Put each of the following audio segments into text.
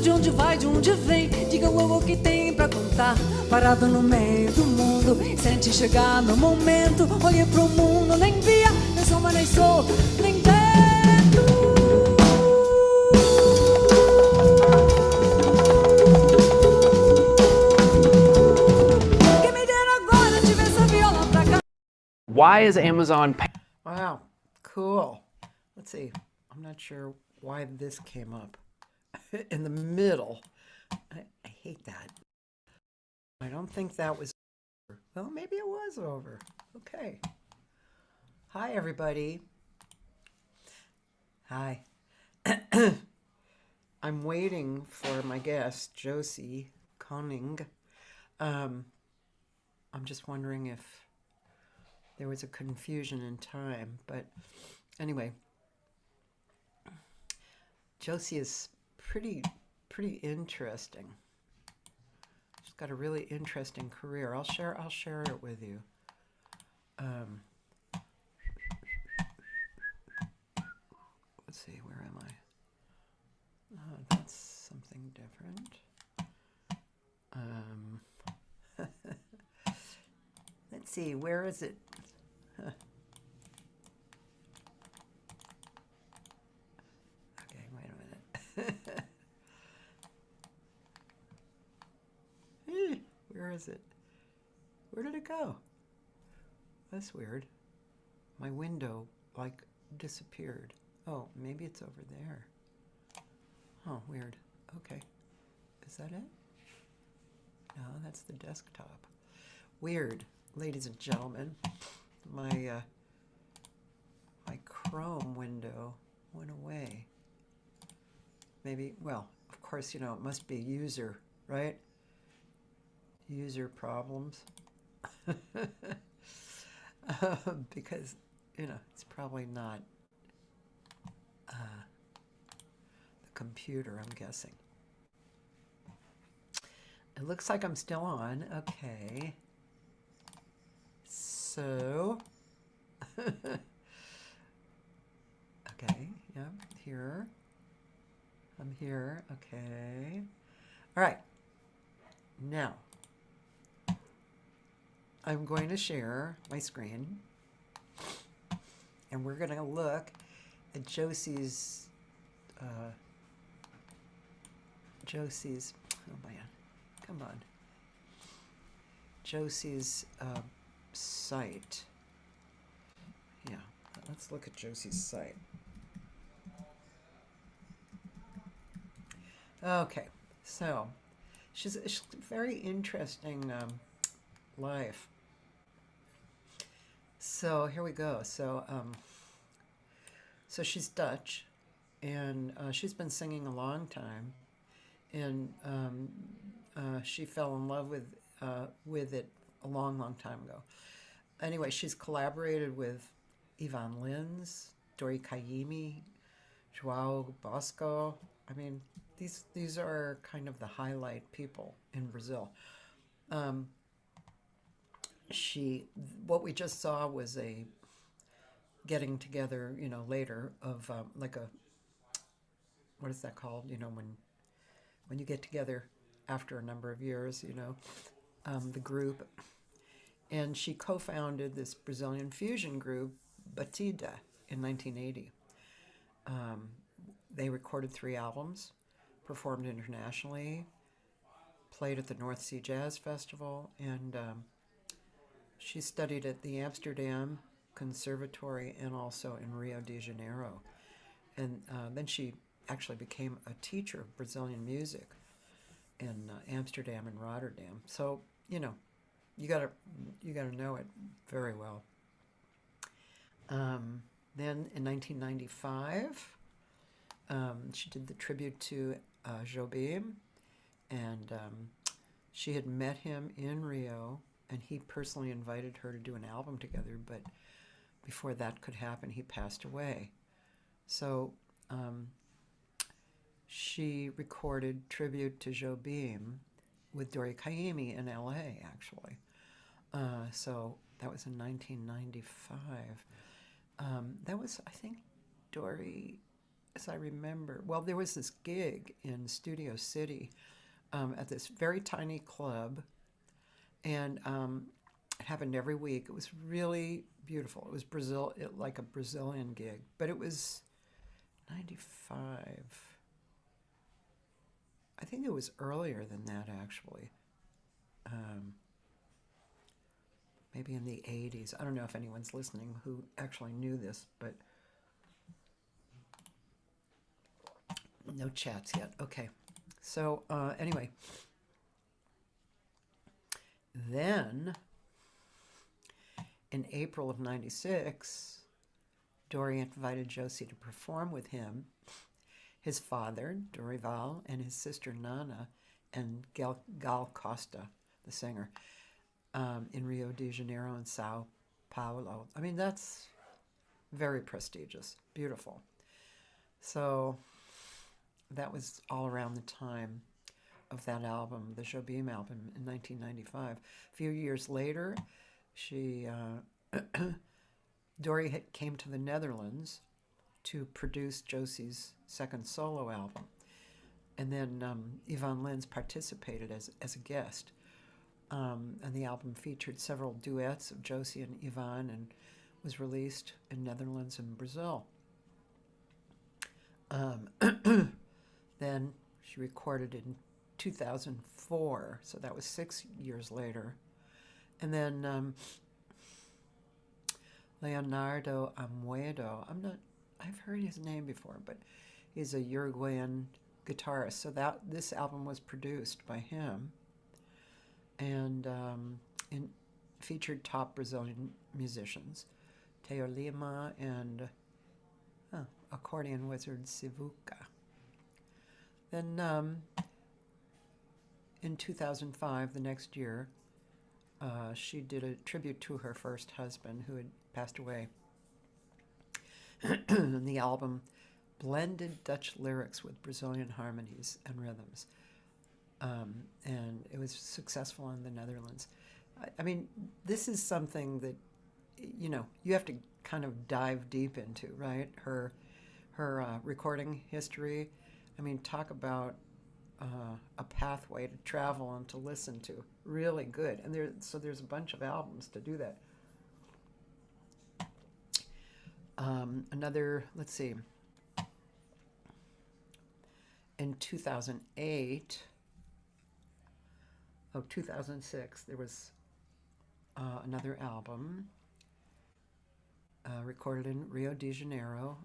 De onde vai, de onde vem, diga logo o que tem pra contar. Parado no meio do mundo, sente chegar meu momento. Olhei pro mundo, nem via, nem sombra, nem sou, nem vento. Quem me dera agora tive essa viola pra cá. Why is Amazon Wow, cool. Let's see. I'm not sure why this came up in the middle. I hate that. I don't think that was over. Well, maybe it was over. Okay. Hi, everybody. Hi. I'm waiting for my guest, Josee Koning. I'm just wondering if there was a confusion in time, but anyway, Josee is pretty interesting. She's got a really interesting career. I'll share it with you. Let's see, where am I? Oh, that's something different. Let's see, where is it? Huh. Okay, wait a minute. is it? Where did it go? That's weird. My window, like, disappeared. Oh, maybe it's over there. Oh, weird. Okay. Is that it? No, that's the desktop. Weird. Ladies and gentlemen, my Chrome window went away. Maybe, well, of course, it must be user, right? User problems. Because, it's probably not the computer, I'm guessing. It looks like I'm still on. Okay. So, okay, yeah, here. I'm here, okay. All right. Now, I'm going to share my screen, and we're going to look at Josee's, oh man, come on. Josee's site. Yeah, let's look at Josee's site. Okay, so she's a very interesting life. So here we go. So so she's Dutch, and she's been singing a long time, and she fell in love with it a long, long time ago. Anyway, she's collaborated with Ivan Lins, Dori Caymmi, João Bosco. I mean, these are kind of the highlight people in Brazil. What we just saw was a getting together, later of like a, what is that called? When you get together after a number of years, the group. And she co-founded this Brazilian fusion group, Batida, in 1980. They recorded 3 albums, performed internationally, played at the North Sea Jazz Festival, and she studied at the Amsterdam Conservatorium and also in Rio de Janeiro. And then she actually became a teacher of Brazilian music in Amsterdam and Rotterdam. So, you gotta know it very well. Then in 1995, she did the tribute to Jobim, and she had met him in Rio, and he personally invited her to do an album together, but before that could happen, he passed away. So she recorded tribute to Jobim with Dori Caymmi in LA, actually. So that was in 1995. That was, I think, Dori, as I remember. Well, there was this gig in Studio City at this very tiny club, and it happened every week. It was really beautiful. It was like a Brazilian gig, but it was 95. I think it was earlier than that, actually. Maybe in the 80s. I don't know if anyone's listening who actually knew this, but no chats yet. Okay. So anyway, then in April of 96, Dori invited Josee to perform with him, his father, Dorival, and his sister Nana, and Gal Costa, the singer, in Rio de Janeiro and Sao Paulo. I mean, that's very prestigious, beautiful. So that was all around the time of that album, the Jobim album, in 1995. A few years later, Dori came to the Netherlands to produce Josee's second solo album. And then Ivan Lins participated as a guest. And the album featured several duets of Josee and Ivan and was released in Netherlands and Brazil. Then she recorded in 2004, so that was 6 years later. And then Leonardo Amuedo. I've heard his name before, but he's a Uruguayan guitarist. So this album was produced by him, and featured top Brazilian musicians, Teo Lima and accordion wizard Sivuca. Then in 2005, the next year, she did a tribute to her first husband who had passed away. And the album blended Dutch lyrics with Brazilian harmonies and rhythms. And it was successful in the Netherlands. I mean, this is something that, you have to kind of dive deep into, right? Her recording history. I mean, talk about a pathway to travel and to listen to. Really good. And there's a bunch of albums to do that. Let's see. In 2006, there was another album recorded in Rio de Janeiro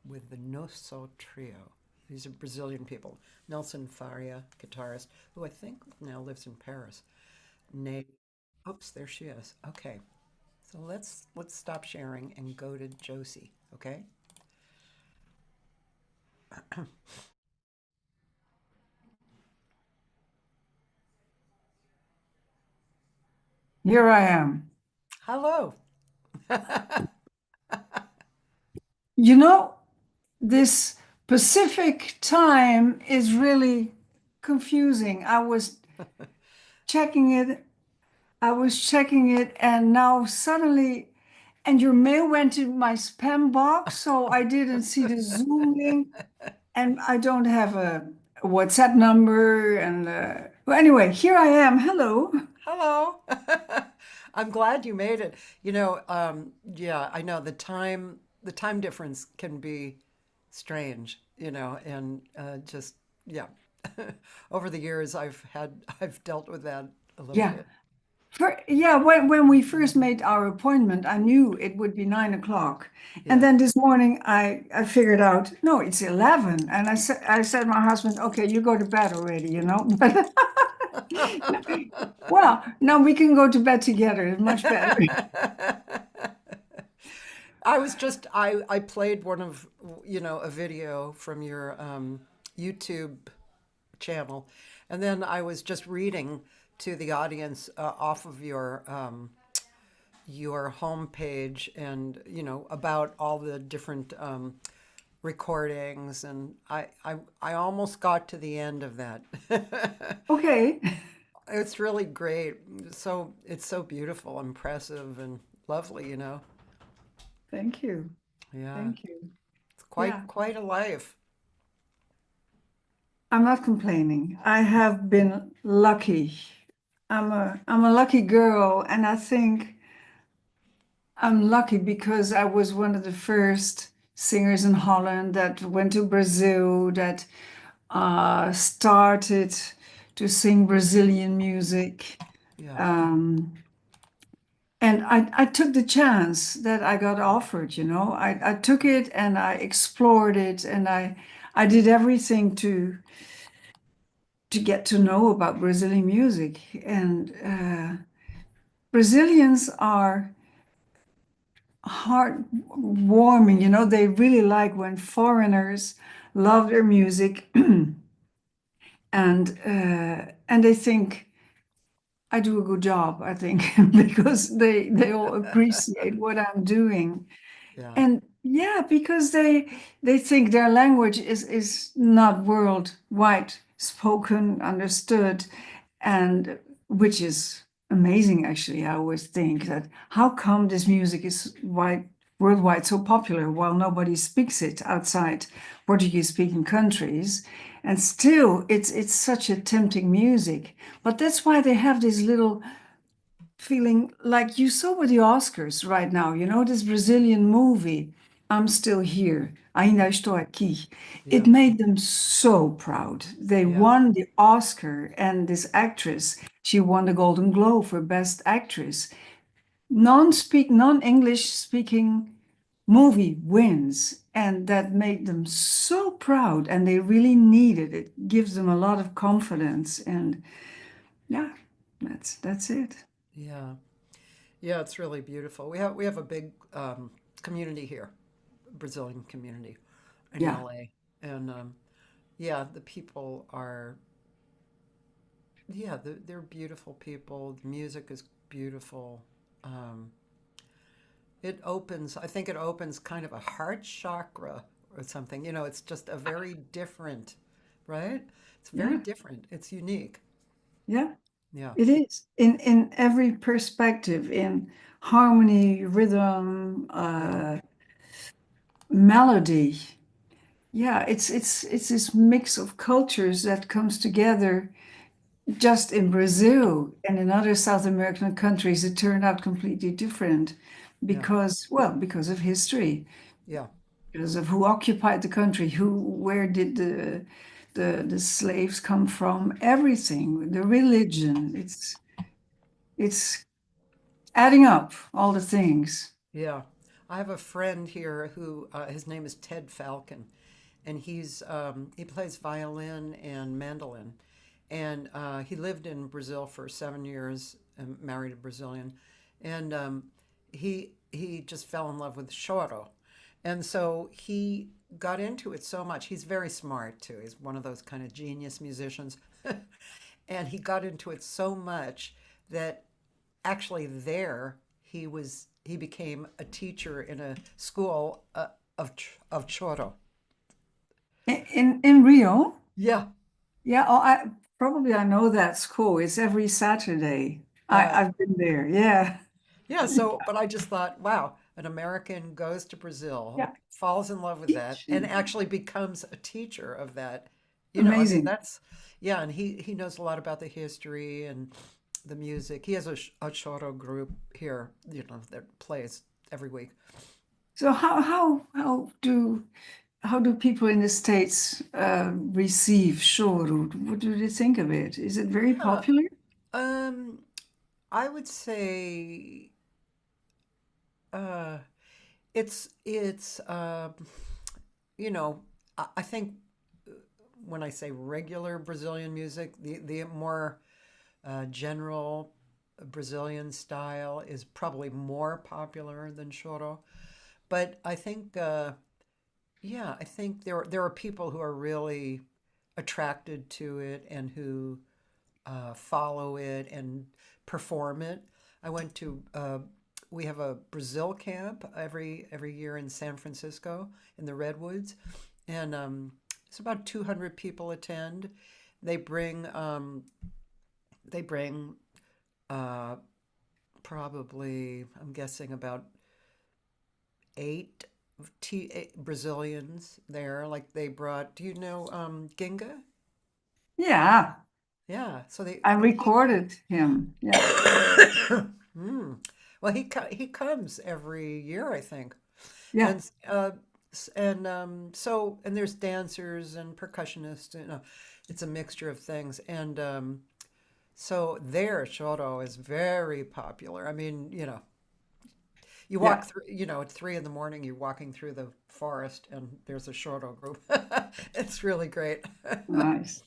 with the Nosso Trio. These are Brazilian people. Nelson Faria, guitarist, who I think now lives in Paris. Oops, there she is. Okay, so let's stop sharing and go to Josee. Okay. Here I am. Hello. You know, this Pacific time is really confusing. I was checking it, and now suddenly, and your mail went to my spam box, so I didn't see the Zoom link, and I don't have a WhatsApp number. And well, anyway, here I am. Hello. Hello. I'm glad you made it. Yeah, I know the time difference can be strange, and just, yeah. Over the years I've dealt with that a little Yeah. bit. When we first made our appointment, I knew it would be 9 o'clock. Yeah. And then this morning I figured out, no, it's 11. And I said to my husband, okay, you go to bed already, But well, now we can go to bed together. It's much better. I played one of, a video from your YouTube channel, and then I was just reading to the audience off of your homepage, and about all the different recordings, and I almost got to the end of that. Okay. It's really great. So it's so beautiful, impressive, and lovely. Thank you. Yeah, Thank you. it's quite Yeah. quite a life. I'm not complaining. I have been lucky. I'm a lucky girl, and I think I'm lucky because I was one of the first singers in Holland that went to Brazil, that started to sing Brazilian music. Yeah, And I took the chance that I got offered, I took it and I explored it, and I did everything to get to know about Brazilian music. And Brazilians are heartwarming, they really like when foreigners love their music and they think I do a good job, I think, because they all appreciate what I'm doing. yeah, And yeah, because they think their language is not worldwide spoken, understood, and which is amazing, actually. I always think that how come this music is worldwide so popular while nobody speaks it outside Portuguese-speaking countries, and still it's such a tempting music. But that's why they have this little feeling, like you saw with the Oscars right now, this Brazilian movie I'm still here. Ainda estou aqui. It Yeah. made them so proud. They Yeah. won the Oscar, and this actress, she won the Golden Globe for Best Actress. Non-English speaking movie wins, and that made them so proud, and they really need it. It gives them a lot of confidence, and yeah, that's it. Yeah. Yeah, it's really beautiful. We have a big community here, Brazilian community in Yeah. LA. And yeah, the people are, yeah, they're beautiful people. The music is beautiful. Um, I think it opens kind of a heart chakra or something. It's just a very different, right? It's very Yeah, different. It's unique. yeah, Yeah. it is in every perspective, in harmony, rhythm, Yeah. melody. Yeah, it's this mix of cultures that comes together. Just in Brazil and in other South American countries, it turned out completely different Yeah. because of history, Yeah. because of who occupied the country, where did the slaves come from, everything, the religion. It's adding up all the things. Yeah. I have a friend here who his name is Ted Falcon, and he plays violin and mandolin, and he lived in Brazil for 7 years and married a Brazilian, and he just fell in love with choro, and so he got into it so much. He's very smart too. He's one of those kind of genius musicians, and he got into it so much that actually there he became a teacher in a school of choro. In Rio, Yeah. yeah, oh, I know that school. It's every Saturday. Uh, I've been there. Yeah, yeah, so but I just thought, wow, an American goes to yeah, Brazil, falls in love with that, and teaching. actually becomes a teacher of that. I mean, Amazing. that's yeah, and he knows a lot about the history and the music. He has a choro group here, that plays every week. So how do people in the States receive choro? What do they think of it? Is it very Yeah. popular? Um, I would say uh it's you know, I think when I say regular Brazilian music, the more general Brazilian style is probably more popular than choro. But I think, yeah, I think there are people who are really attracted to it and who follow it and perform it. I went to we have a Brazil camp every year in San Francisco in the Redwoods, and it's about 200 people attend. They bring they bring uh, probably, I'm guessing, about eight Brazilians there. Like they brought, do you know Ginga? Yeah, Yeah, so they I he recorded him. Yeah, Hmm. Well, he comes every year, I think, yeah, and so and there's dancers and percussionists. It's a mixture of things, and so their choro is very popular. I mean, you walk yeah. through, at 3 in the morning, you're walking through the forest, and there's a choro group. It's really great. Nice.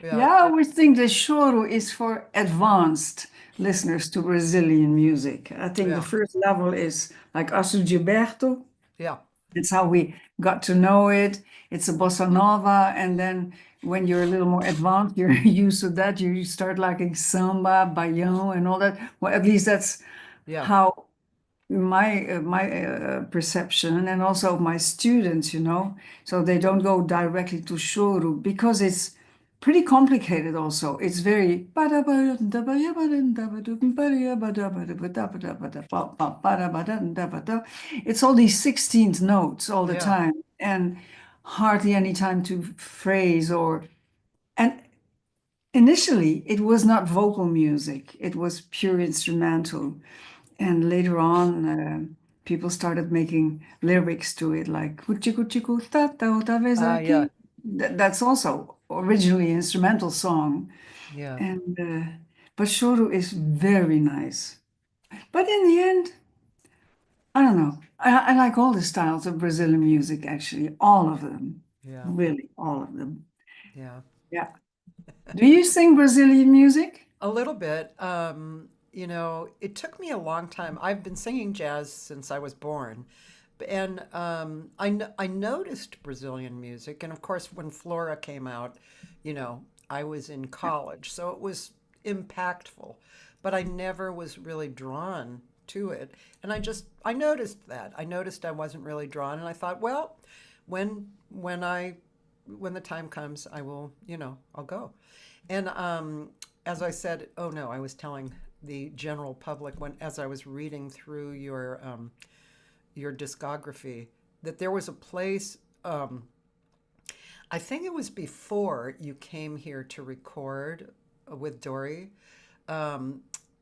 Yeah, Yeah, I would think the choro is for advanced listeners to Brazilian music. I think the yeah, first level is like Aço Gilberto. yeah, It's how we got to know it. It's a bossa nova, and then when you're a little more advanced, you're used to that. You start liking samba, baião, and all that. Well, at least that's yeah, how my perception, and also my students, so they don't go directly to choro because it's pretty complicated. Also, it's very it's all these 16th notes all the yeah, time, and hardly any time to phrase or and initially it was not vocal music, it was pure instrumental, and later on people started making lyrics to it, like "Cuchi cuchi cutata outra vez Yeah. aqui." That's also originally an instrumental song, Yeah. and but choro is very nice. But in the end, I don't know. I like all the styles of Brazilian music, actually, all of them. Yeah. Really, all of them. Yeah. Yeah. Do you sing Brazilian music? A little bit. You know, it took me a long time. I've been singing jazz since I was born. And I noticed Brazilian music. And of course, when Flora came out, you know, I was in college. So it was impactful. But I never was really drawn to it. And I noticed that. I noticed I wasn't really drawn. And I thought, well, when the time comes, I will, you know, I'll go. And as I said, oh no, I was telling the general public as I was reading through your discography that there was a place. I think it was before you came here to record with Dori.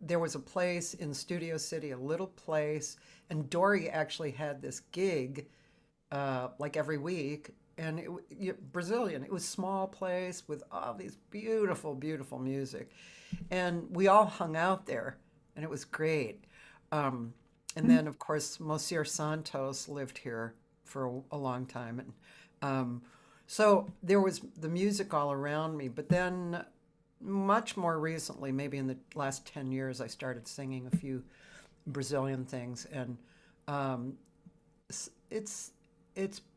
There was a place in Studio City, a little place, and Dori actually had this gig like every week. And Brazilian, it was a small place with all these beautiful, beautiful music. And we all hung out there, and it was great. And then, of course, Monsieur Santos lived here for a long time. And so there was the music all around me. But then much more recently, maybe in the last 10 years, I started singing a few Brazilian things. And it's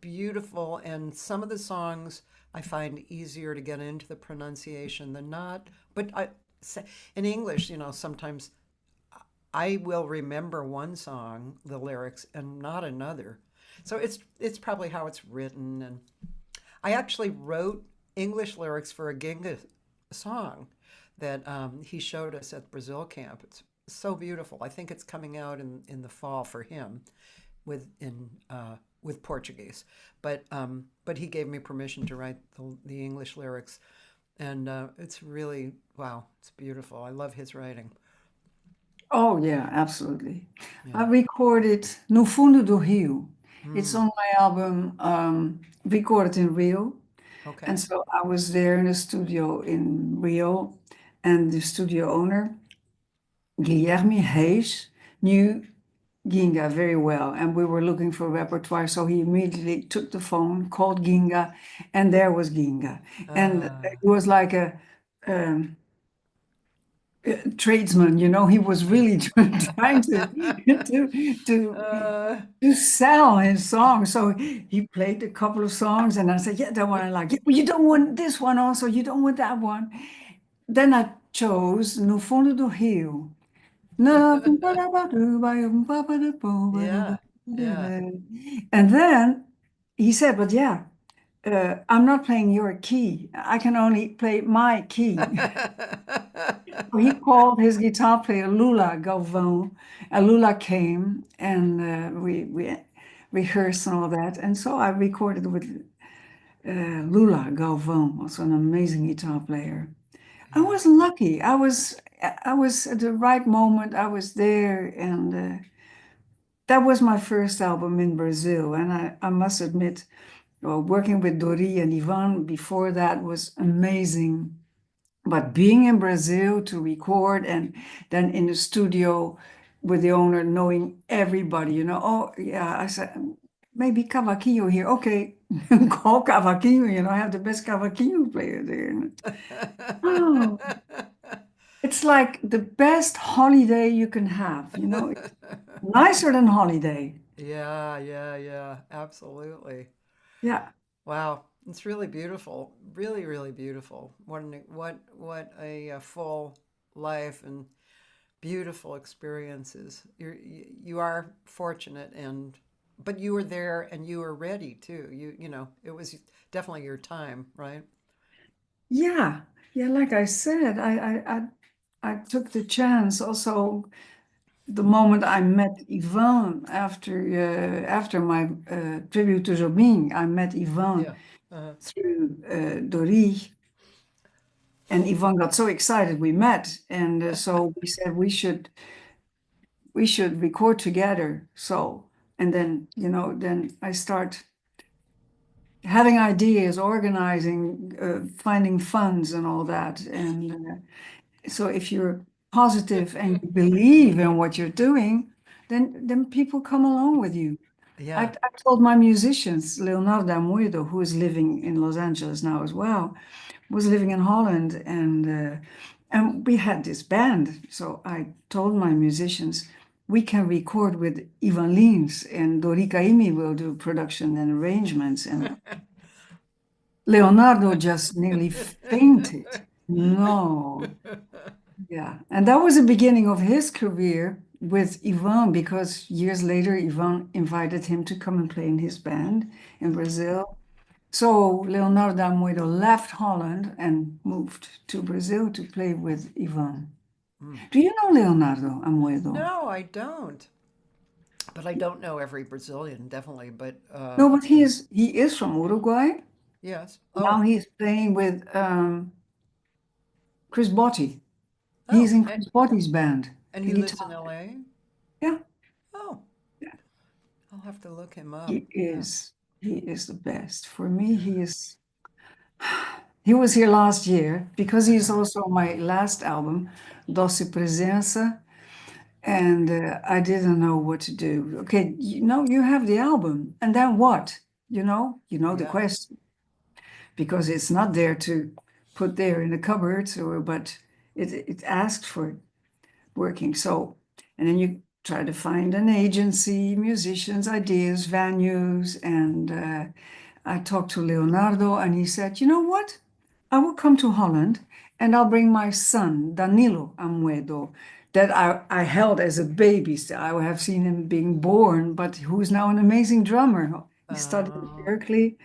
beautiful, and some of the songs I find easier to get into the pronunciation than not. But in English, you know, sometimes I will remember one song, the lyrics, and not another. So it's probably how it's written. And I actually wrote English lyrics for a Ginga song that he showed us at Brazil camp. It's so beautiful. I think it's coming out in the fall for him with Portuguese, but he gave me permission to write the English lyrics, and it's really, wow, it's beautiful. I love his writing. Oh, yeah, absolutely. I recorded No Fundo do Rio. It's on my album, recorded in Rio. Okay. And so I was there in the studio in Rio, and the studio owner, Guilherme Reis, knew Ginga very well, and we were looking for repertoire. So he immediately took the phone, called Ginga, and there was Ginga. And it was like a tradesman, you know. He was really trying to sell his song. So he played a couple of songs, and I said, "Yeah, that one I like. Yeah, but you don't want this one also. You don't want that one." Then I chose No Fundo do Rio. Yeah. And then he said, "But yeah, I'm not playing your key. I can only play my key." So he called his guitar player Lula Galvão, and Lula came, and we rehearsed and all that. And so I recorded with Lula Galvão, also an amazing guitar player. I was lucky. I was at the right moment. I was there, and that was my first album in Brazil. And I must admit, well, working with Dori and Ivan before that was amazing. But being in Brazil to record, and then in the studio with the owner, knowing everybody, you know, oh yeah, I said, maybe cavaquinho here. Okay, call cavaquinho, you know, I have the best cavaquinho player there. Oh, it's like the best holiday you can have, you know. It's nicer than holiday. Yeah, absolutely. Yeah. Wow, it's really beautiful, really, really beautiful. What a full life and beautiful experiences. You are fortunate, but you were there and you were ready too. You know, it was definitely your time, right? Yeah, like I said, I took the chance. Also, the moment I met Ivan after my tribute to Jobim, I met Ivan Yeah. Uh-huh. through Dori, and Ivan got so excited we met, and so we said we should record together. So And then, then I start having ideas, organizing, finding funds and all that. And so if you're positive and you believe in what you're doing, then people come along with you. Yeah. I told my musicians, Leonardo Amuedo, who is living in Los Angeles now as well, was living in Holland, and we had this band. So I told my musicians, we can record with Ivan Lins, and Dori Caymmi will do production and arrangements. And Leonardo just nearly fainted. No. Yeah. And that was the beginning of his career with Ivan, because years later, Ivan invited him to come and play in his band in Brazil. So Leonardo Amuedo left Holland and moved to Brazil to play with Ivan. Do you know Leonardo Amuedo? No, I don't. But I don't know every Brazilian, definitely. But No, but he is from Uruguay. yes. Now Oh, he's playing with Chris Botti. oh, He's in Chris Botti's band. and the he lives in guitar. LA? Yeah, Oh, yeah. I'll have to look him up. He Yeah. is. He is the best. For me, he is. He was here last year because he's also on my last album, Doce Presença, and I didn't know what to do. Okay, you have the album, and then what? The Yeah. question, because it's not there to put there in the cupboard, but it asked for working. So, and then you try to find an agency, musicians, ideas, venues, and I talked to Leonardo, and he said, you know what? I will come to Holland and I'll bring my son, Danilo Amuedo, that I held as a baby. So I have seen him being born, but who's now an amazing drummer. He studied in Berkeley.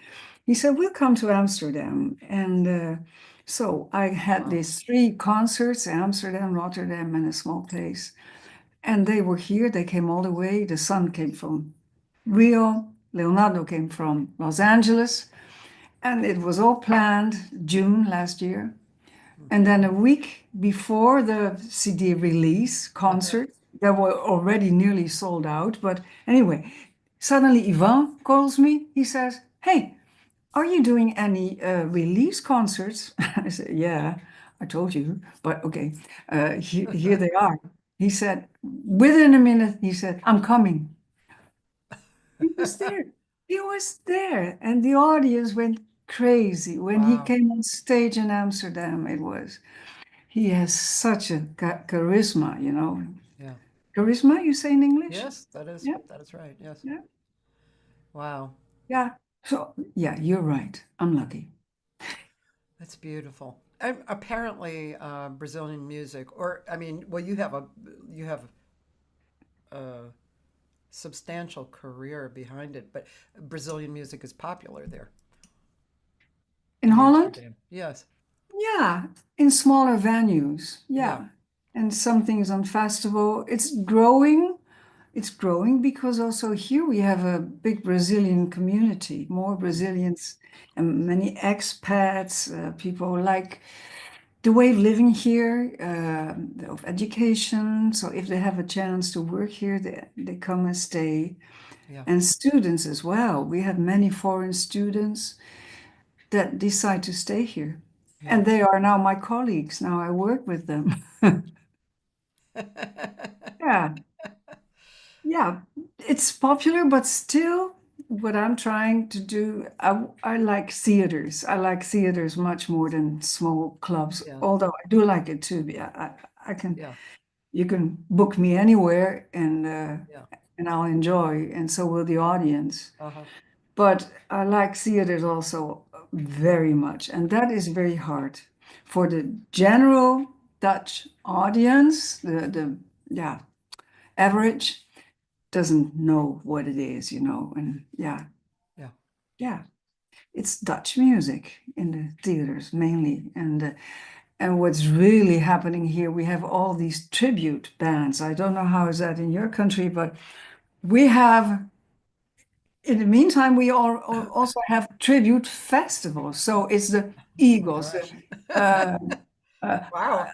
He said, we'll come to Amsterdam. And so I had these 3 concerts, Amsterdam, Rotterdam, and a small place. And they were here. They came all the way. The son came from Rio. Leonardo came from Los Angeles. And it was all planned June last year. And then a week before the CD release concert, that were already nearly sold out. But anyway, suddenly Ivan calls me. He says, hey, are you doing any release concerts? I said, yeah, I told you, but okay, here they are. He said, within a minute, he said, I'm coming. He was there. He was there. And the audience went crazy. When he Wow. came on stage in Amsterdam, he has such a charisma, Yeah. Charisma, you say in English? Yes, Yeah, that is right. Yes. yeah, Wow. yeah. So, yeah, you're right. I'm lucky. That's beautiful. And apparently, Brazilian music, or I mean, well, you have a substantial career behind it, but Brazilian music is popular there In in Holland? Amsterdam. Yes. Yeah, in smaller venues. Yeah. Yeah. And some things on festival. It's growing. It's growing because also here we have a big Brazilian community, more Brazilians and many expats, people like the way of living here, of education. So if they have a chance to work here, they come and stay. Yeah. And students as well. We have many foreign students that decide to stay here. Yeah. And they are now my colleagues. Now I work with them. Yeah. Yeah. It's popular, but still, what I'm trying to do, I like theaters. I like theaters much more than small clubs, Yeah. although I do like it too. Yeah, I can, Yeah. you can book me anywhere Yeah. and I'll enjoy, and so will the audience. Uh-huh. But I like theaters also very much, and that is very hard for the general Dutch audience. The yeah, average doesn't know what it is, and Yeah. yeah, it's Dutch music in the theaters mainly, and what's really happening here, we have all these tribute bands. I don't know how is that in your country, but we have. In the meantime, we also have tribute festivals. So it's the Oh my Eagles, gosh. uh, Wow.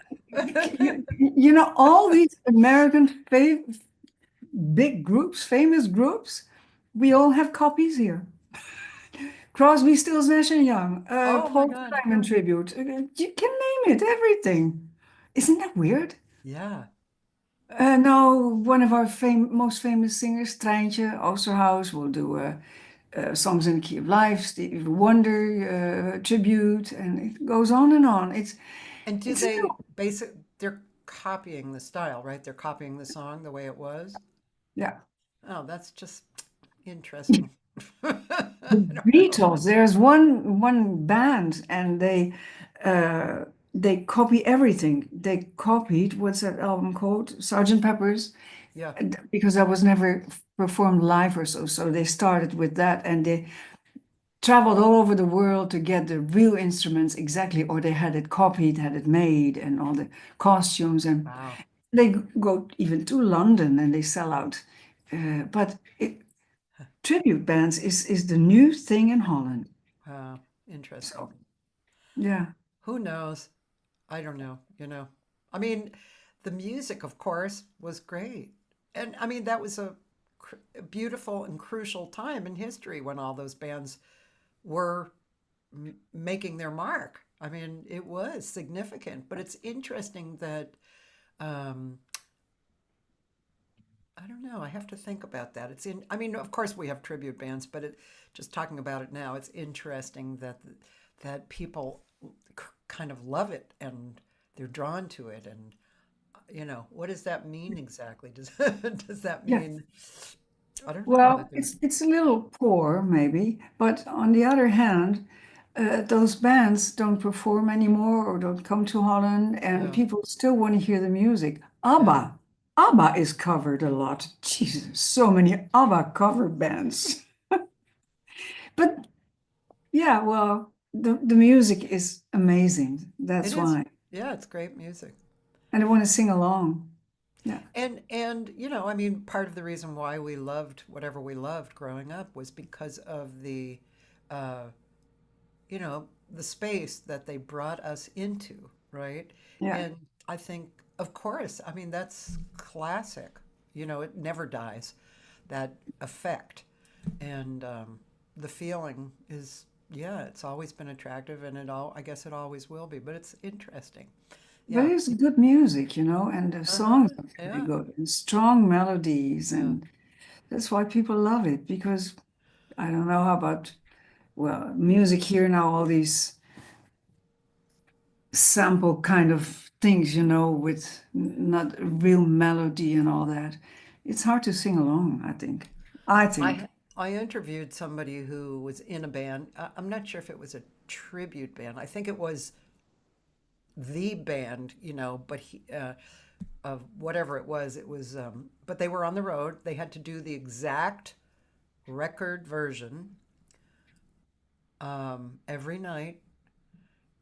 all these American big groups, famous groups, We all have copies here. Crosby, Stills, Nash and Young, Oh my Paul God. Simon tribute. You can name it, everything. Isn't that weird? Yeah. Now, one of our most famous singers, Treintje Oosterhuis, will do Songs in the Key of Life, Stevie Wonder tribute, and it goes on and on. And do It's they new. they're copying the style, right? They're copying the song the way it was. Yeah. Oh, that's just interesting. I The don't know. Beatles, there's one band and they copy everything. They copied what's that album called? Sergeant Pepper's, Yeah. because that was never performed live or so. So they started with that and they traveled all over the world to get the real instruments exactly, or they had it copied, had it made, and all the costumes. And Wow. they go even to London and they sell out. But tribute bands is the new thing in Holland. Wow. Interesting. So yeah, Who knows? I don't know, I mean, the music, of course, was great. And I mean, that was a beautiful and crucial time in history when all those bands were making their mark. I mean, it was significant, but it's interesting that um, I don't know. I have to think about that. I mean, of course we have tribute bands, but just talking about it now, it's interesting that people kind of love it and they're drawn to it. And, what does that mean exactly? Does that yeah. mean, I don't know Well, that they're, it's a little poor maybe, but on the other hand, those bands don't perform anymore or don't come to Holland, and yeah, people still want to hear the music. yeah. ABBA is covered a lot. Jesus, so many ABBA cover bands. But yeah, well, the music is amazing. It That's is. why. Yeah, it's great music. And I want to sing along. Yeah. And I mean, part of the reason why we loved whatever we loved growing up was because of uh, the space that they brought us into, right? Yeah. And I think, of course, I mean, that's classic. It never dies, that effect. And the feeling is, yeah, it's always been attractive and I guess it always will be, but it's interesting. But Yeah. it's good music, and the Uh-huh. songs are very Yeah. good and strong melodies, Yeah. and that's why people love it. Because I don't know how about, well, music here now, all these sample kind of things, with not real melody and all that. It's hard to sing along, I think. I think. I interviewed somebody who was in a band. I'm not sure if it was a tribute band. I think it was the band, but of whatever it was, but they were on the road. They had to do the exact record version every night.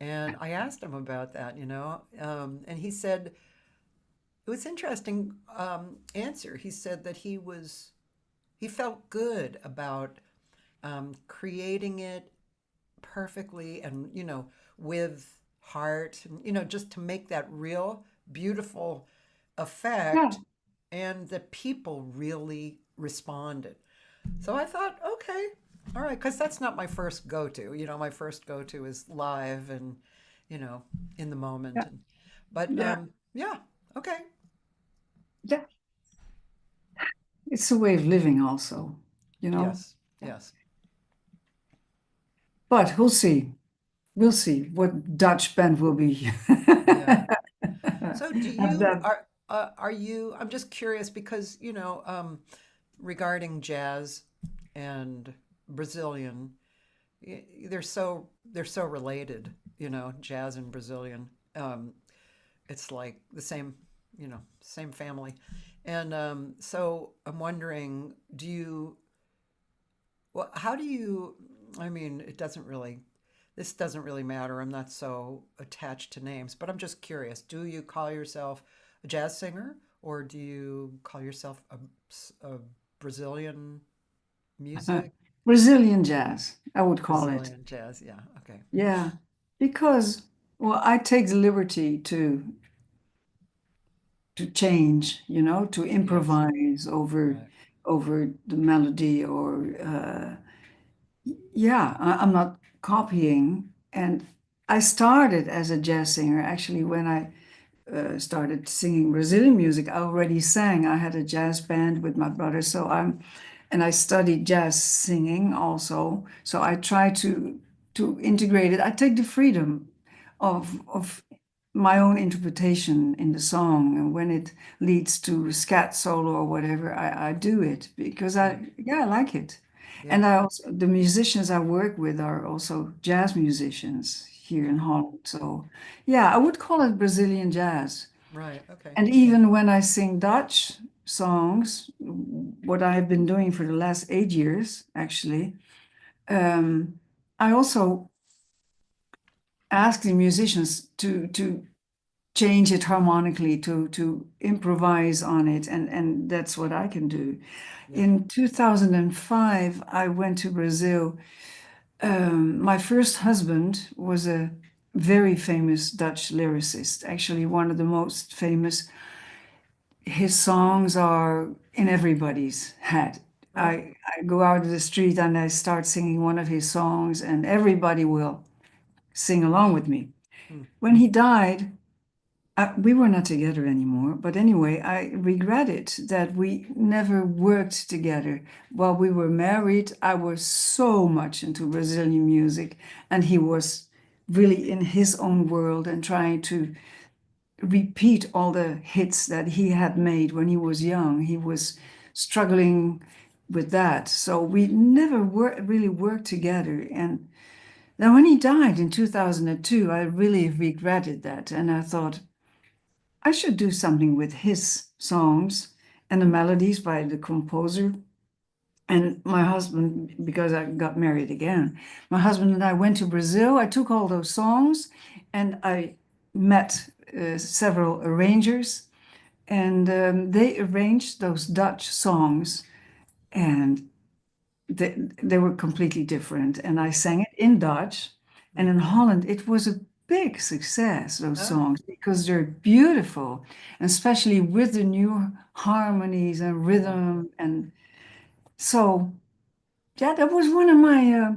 And I asked him about that, and he said, it was interesting answer. He said that he felt good about creating it perfectly and with heart and just to make that real beautiful Yeah. effect, and the people really responded. So I thought, okay, all right, because that's not my first go-to. My first go-to is live and you know in the moment. Yeah. But Yeah. yeah, okay. Yeah. It's a way of living also, you know. Yes, yes. But we'll see. We'll see what Dutch band will be. Yeah. So do Have you that. are you, I'm just curious because regarding jazz and Brazilian, they're so related, jazz and Brazilian. It's like the same, same family. And so I'm wondering, how do you, I mean, this doesn't really matter. I'm not so attached to names, but I'm just curious. Do you call yourself a jazz singer or do you call yourself a Brazilian music? Brazilian jazz, I would call it. Brazilian jazz, yeah, okay. Yeah. Because, well, I take the liberty to change, to Yes, improvise over right. over the melody or yeah, I'm not copying. And I started as a jazz singer. Actually, when I started singing Brazilian music, I already sang. I had a jazz band with my brother, and I studied jazz singing also. So I try to integrate it. I take the freedom of my own interpretation in the song, and when it leads to scat solo or whatever, I do it because I like it. And Yeah. I also the musicians I work with are also jazz musicians here in Holland. So yeah, I would call it Brazilian jazz. Right. Okay. And even when I sing Dutch songs, what I've been doing for the last 8 years, actually, I also ask the musicians to change it harmonically, to improvise on it, and that's what I can do. Yeah. In 2005, I went to Brazil. My first husband was a very famous Dutch lyricist, actually one of the most famous. His songs are in everybody's head. Oh. I go out to the street and I start singing one of his songs, and everybody will sing along with me. Hmm. When he died, we were not together anymore. But anyway, I regretted that we never worked together. While we were married, I was so much into Brazilian music, and he was really in his own world and trying to repeat all the hits that he had made when he was young. He was struggling with that. So we never really worked together. And then when he died in 2002, I really regretted that. And I thought, I should do something with his songs and the melodies by the composer. And my husband, because I got married again, my husband and I went to Brazil. I took all those songs and I met several arrangers, and they arranged those Dutch songs, and they were completely different. And I sang it in Dutch, and in Holland, it was a big success, those Oh. songs, because they're beautiful, and especially with the new harmonies and rhythm. And so, yeah, that was one of my,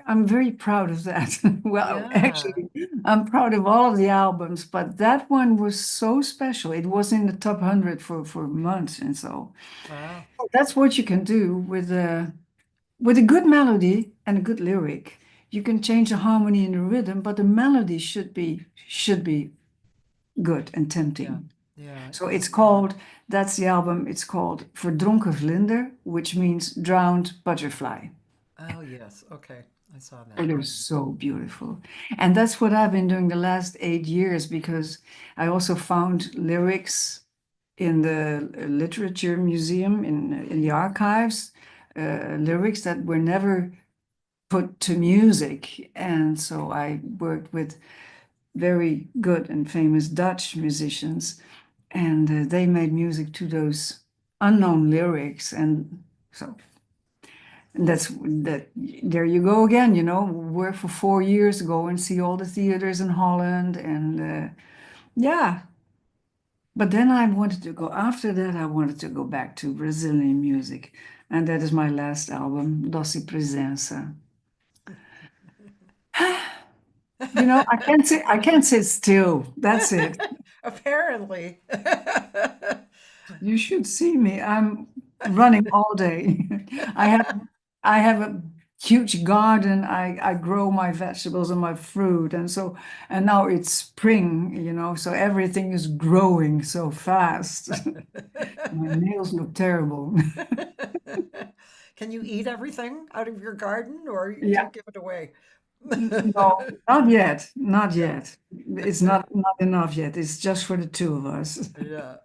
I'm very proud of that. Well, Yeah. actually, I'm proud of all of the albums, but that one was so special. It was in the top 100 for months. And so Wow. that's what you can do with a good melody and a good lyric. You can change the harmony and the rhythm, but the melody should be good and Yeah. tempting. Yeah. So Yeah. it's called, that's the album, it's called Verdronken Vlinder, which means drowned butterfly. Oh, yes. Okay. I saw And that. they're so beautiful. And that's what I've been doing the last 8 years, because I also found lyrics in the literature museum, in the archives, lyrics that were never put to music. And so I worked with very good and famous Dutch musicians, and they made music to those unknown lyrics. And so that's that. There you go again. Work for 4 years, go and see all the theaters in Holland, and yeah. But then I wanted to go. After that, I wanted to go back to Brazilian music, and that is my last album, Doce Presença. I can't sit still. That's it. Apparently. You should see me. I'm running all day. I have I have a huge garden. I grow my vegetables and my fruit, and now it's spring, so everything is growing so fast. My nails look terrible. Can you eat everything out of your garden or do you Yeah. give it away? No, not yet. Not Yeah. yet. It's not enough yet. It's just for the two of us. Yeah.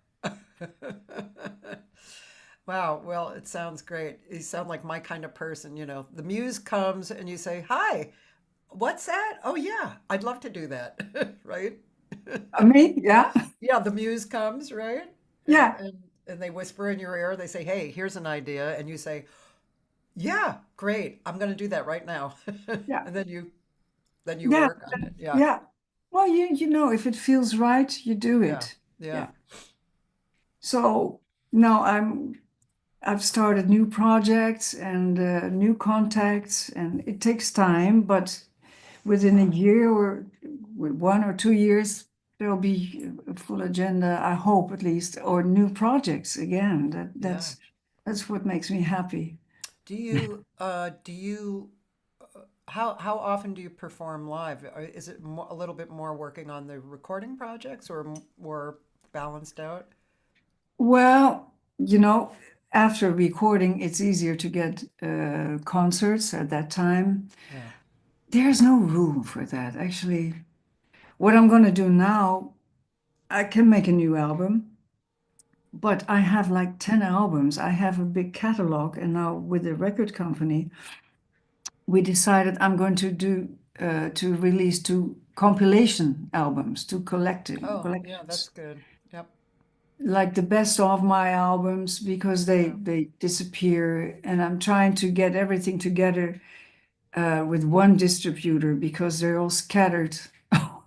Wow. Well, it sounds great. You sound like my kind of person, The muse comes and you say, "Hi, what's that? Oh, yeah, I'd love to do that." Right? Me? Yeah. Yeah, the muse comes, right? And Yeah. and and they whisper in your ear, they say, "Hey, here's an idea." And you say, "Yeah, great. I'm going to do that right now." Yeah. And then you Yeah. work on it. Yeah. Yeah. Well, if it feels right, you do Yeah. it. Yeah. Yeah. So now I'm I've started new projects and new contacts, and it takes time, but within a year or with 1 or 2 years, there'll be a full agenda, I hope at least, or new projects again. Yeah. That's what makes me happy. Do you how often do you perform live? Is it a little bit more working on the recording projects or more balanced out? Well, after recording, it's easier to get concerts at that time. Yeah. There's no room for that. Actually, what I'm going to do now, I can make a new album, but I have like 10 albums. I have a big catalog, and now with the record company, we decided I'm going to do to release two compilation albums, two collective Oh, yeah, that's collections, good. Yep. like the best of my albums because they Yeah. they disappear, and I'm trying to get everything together with one distributor because they're all scattered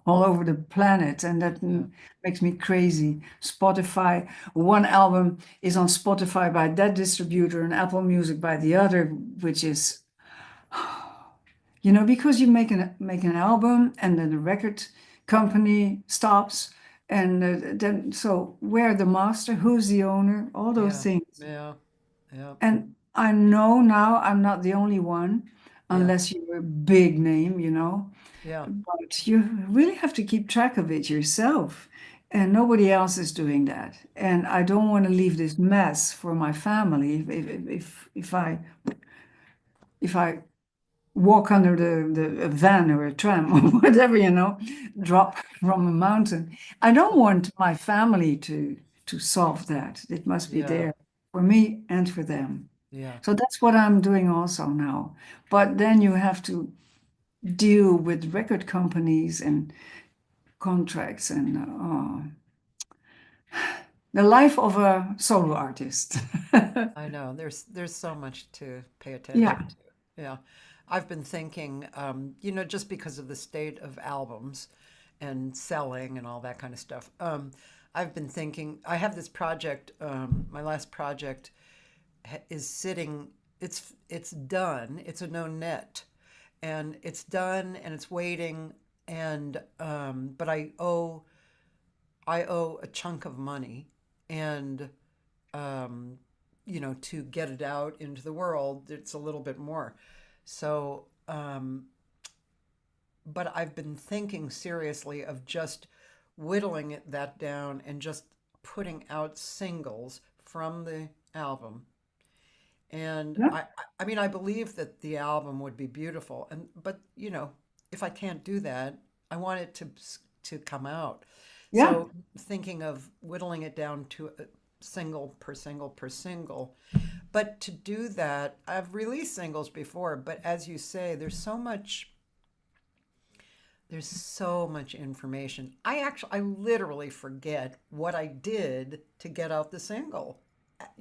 all over the planet, and that Yeah. makes me crazy. Spotify, one album is on Spotify by that distributor and Apple Music by the other, which is, because you make an album and then the record company stops, and then so where the master, who's the owner, all those Yeah. things. Yeah. Yeah. And I know now I'm not the only one, Yeah. unless you're a big name. Yeah. But you really have to keep track of it yourself. And nobody else is doing that. And I don't want to leave this mess for my family. If I walk under the a van or a tram or whatever, drop from a mountain. I don't want my family to solve that. It must be Yeah. there for me and for them. Yeah. So that's what I'm doing also now. But then you have to deal with record companies and contracts and the life of a solo artist. I know. There's so much to pay attention Yeah. to. Yeah. I've been thinking, just because of the state of albums and selling and all that kind of stuff. I've been thinking, I have this project, my last project is sitting, it's done. It's a no net and it's done and it's waiting and but I owe a chunk of money and um, to get it out into the world, it's a little bit more. So, but I've been thinking seriously of just whittling that down and just putting out singles from the album. And Yeah. I mean, I believe that the album would be beautiful, but if I can't do that, I want it to come out. Yeah. So thinking of whittling it down to a single per single per single. But to do that, I've released singles before, but as you say, there's so much information. I literally forget what I did to get out the single,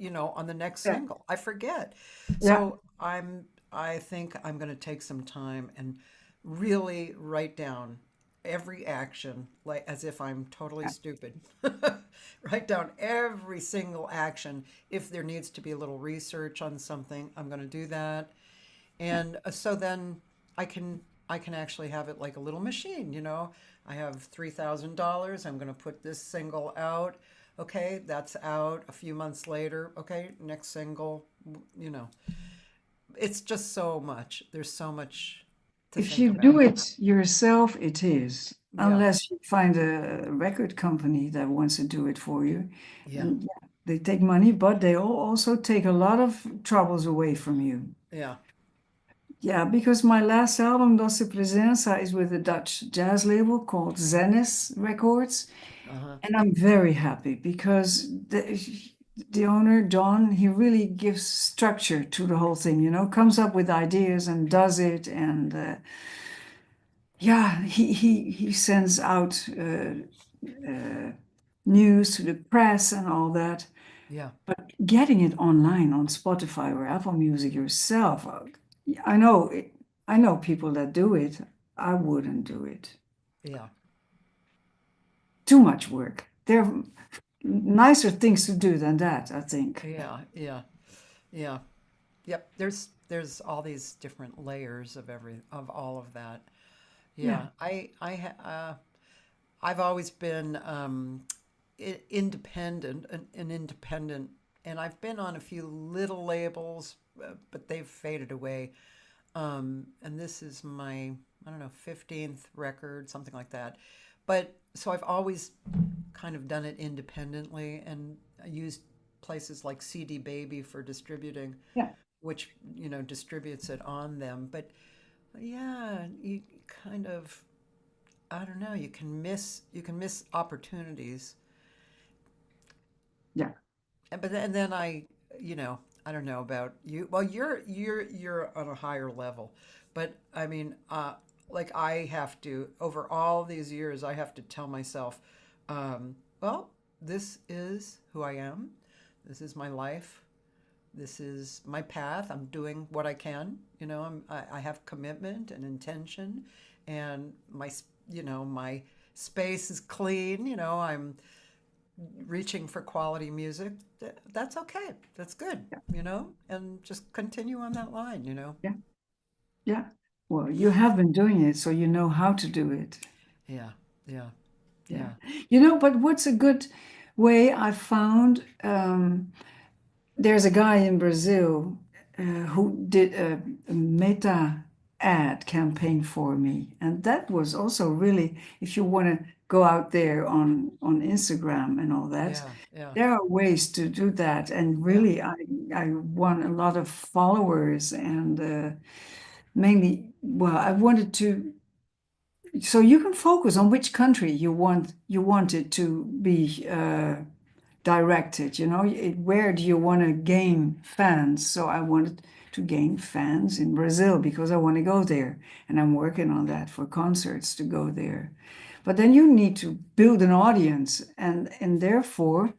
on the next Yeah. single. I forget. Yeah. So I think I'm going to take some time and really write down every action like as if I'm totally stupid. Write down every single action. If there needs to be a little research on something, I'm going to do that. And so then I can I can actually have it like a little machine. I have $3,000. I'm going to put this single out. Okay, that's out a few months later. Okay, next single, you know. It's just so much. There's so much to If think you do about. it yourself, it is, Yeah, unless you find a record company that wants to do it for you. yeah, And yeah, they take money, but they also take a lot of troubles away from you. yeah. Yeah, because my last album, Doce Presença, is with a Dutch jazz label called Zenith Records. Uh-huh. And I'm very happy because the owner, John, he really gives structure to the whole thing, comes up with ideas and does it. And yeah, he sends out uh, news to the press and all that. Yeah, But getting it online on Spotify or Apple Music yourself, I know it, I know people that do it. I wouldn't do it. yeah, Too much work. There are nicer things to do than that, I think. yeah, yeah. Yeah. Yep. There's all these different layers of all of that. Yeah. Yeah. I've always been independent, an independent, and I've been on a few little labels, but they've faded away. And this is my, I don't know, 15th record, something like that. But so I've always kind of done it independently, and I used places like CD Baby for distributing, Yeah. which, distributes it on them. But yeah, you kind of, I don't know, you can miss opportunities. Yeah. And then I don't know about you. Well, you're on a higher level, but I mean, like I have to, over all these years, I have to tell myself, well, this is who I am. This is my life. This is my path. I'm doing what I can. I have commitment and intention, and my space is clean. I'm reaching for quality music. That's okay. That's good. And just continue on that line. Yeah. Yeah. Well, you have been doing it, so you know how to do it. Yeah, yeah, Yeah. yeah, But what's a good way I found? There's a guy in Brazil who did a meta ad campaign for me, and that was also really, if you want to go out there on Instagram and all that, yeah, yeah, there are ways to do that. And yeah. really, I won a lot of followers, and mainly, well, I wanted to. So you can focus on which country you want it to be directed. Where do you want to gain fans? So I wanted to gain fans in Brazil because I want to go there, and I'm working on that for concerts to go there. But then you need to build an audience, and therefore,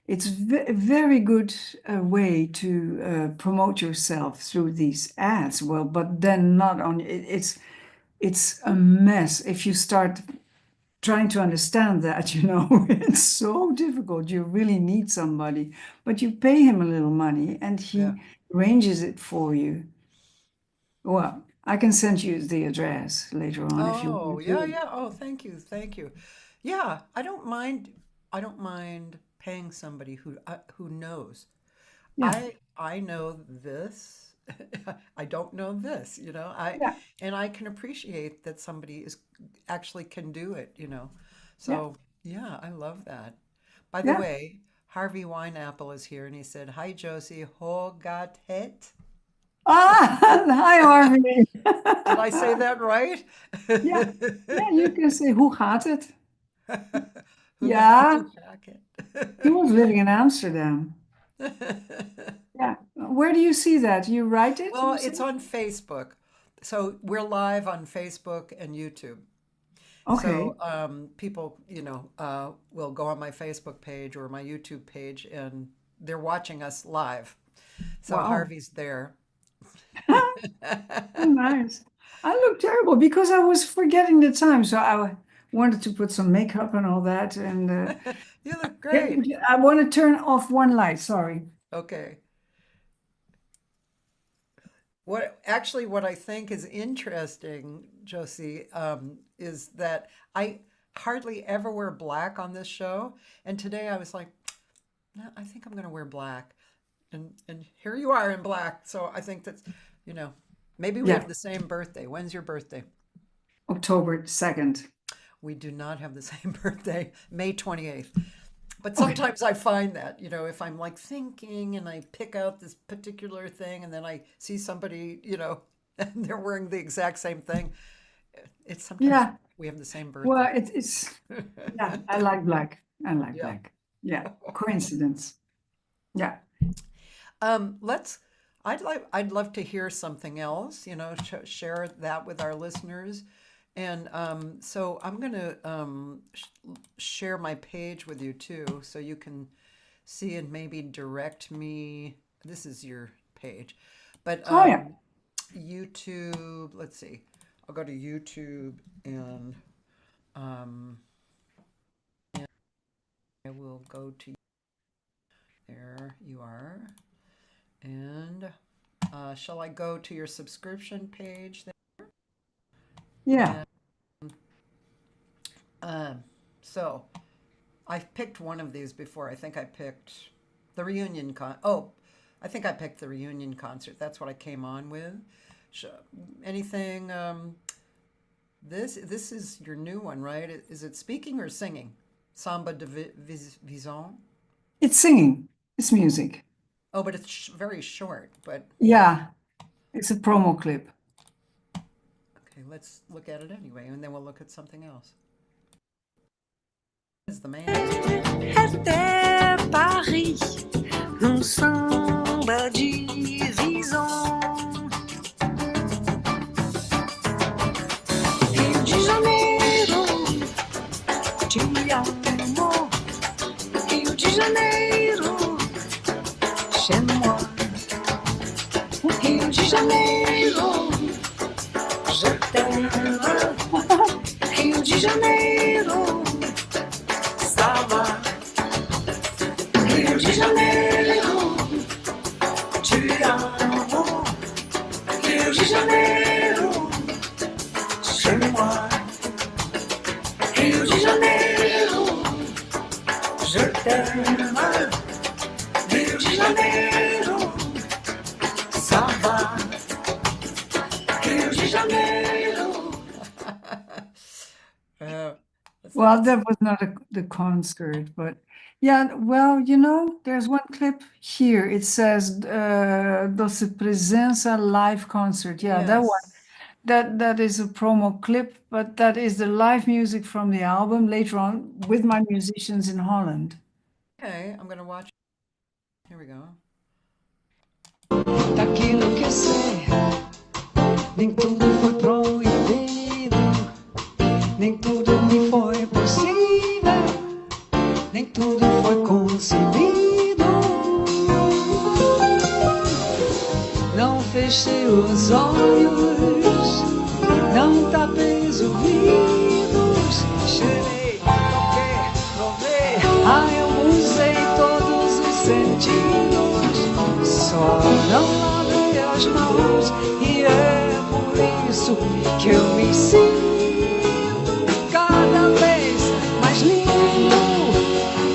it's a very good way to promote yourself through these ads. Well, but then not on it's a mess if you start trying to understand that, it's so difficult. You really need somebody, but you pay him a little money and Yeah. he arranges it for you. Well, I can send you the address later on if you Oh, want to do yeah, it. yeah. Oh, thank you, thank you. Yeah, I don't mind. I don't mind paying somebody who knows. Yeah, I know this. I don't know this. yeah, And I can appreciate that somebody is actually can do it. yeah, So yeah, I love that. By the yeah. way, Harvey Wineapple is here, and he said, "Hi, Josie. Ho got het." Ah, hi, Harvey. Did I say that right? Yeah, yeah, you can say, hoe gaat het? Who Yeah, got he it? was living in Amsterdam. Yeah. Where do you see that? You write it, Well, you it's say? on Facebook. So we're live on Facebook and YouTube. Okay. So people, will go on my Facebook page or my YouTube page, and they're watching us live. So Wow. Harvey's there. Oh, nice. I look terrible because I was forgetting the time. So I wanted to put some makeup and all that. And You look yeah, great. I want to turn off one light. Sorry. Okay. What I think is interesting, Josie, is that I hardly ever wear black on this show, and today I was like, no, I think I'm going to wear black, and here you are in black. So I think that's, you know, maybe we Yeah, have the same birthday. When's your birthday? October 2nd. We do not have the same birthday, May 28th. But Okay. sometimes I find that, if I'm like thinking and I pick out this particular thing and then I see somebody, and they're wearing the exact same thing, it's sometimes Yeah. we have the same Well, birthday. yeah, I like black. I like Yeah. black. Yeah. Coincidence. Yeah. Let's. I'd love to hear something else. Share that with our listeners, and so I'm gonna share my page with you too, so you can see and maybe direct me. This is your page, but Oh, yeah. YouTube. Let's see. I'll go to YouTube and um, I will go to there. You are. And shall I go to your subscription page there? Yeah. So I've picked one of these before. I think I picked the reunion I think I picked the reunion concert. That's what I came on with. Anything? This is your new one, right? Is it speaking or singing? Samba de Vison? It's singing. It's music. Oh, but it's very short. But Yeah. It's a promo clip. okay, let's look at it anyway, and then we'll look at something else. Is the man? Até Paris, num samba de visão. Rio de Janeiro, te amo. Rio de Janeiro, chez moi. Rio de Janeiro, je t'aime. Rio de Janeiro, ça va. Rio de Janeiro, te amo. Rio de Janeiro, chez moi. Rio de Janeiro, je t'aime. Rio de Janeiro, ça va. Rio de Janeiro. Well, that was not the concert, but yeah, well, there's one clip here. It says Doce Presença live concert. Yeah, that one. That is a promo clip, but that is the live music from the album later on with my musicians in Holland. Okay, I'm gonna watch. Here we go. Daquilo que eu sei, nem tudo foi proibido, nem tudo me foi possível, nem tudo foi concebido. Não fechei os olhos, não tapei os ouvidos, cheirei, toquei, provei, eu usei todos os sentidos, só não lavei as mãos e é por isso que eu me sinto cada vez mais lindo,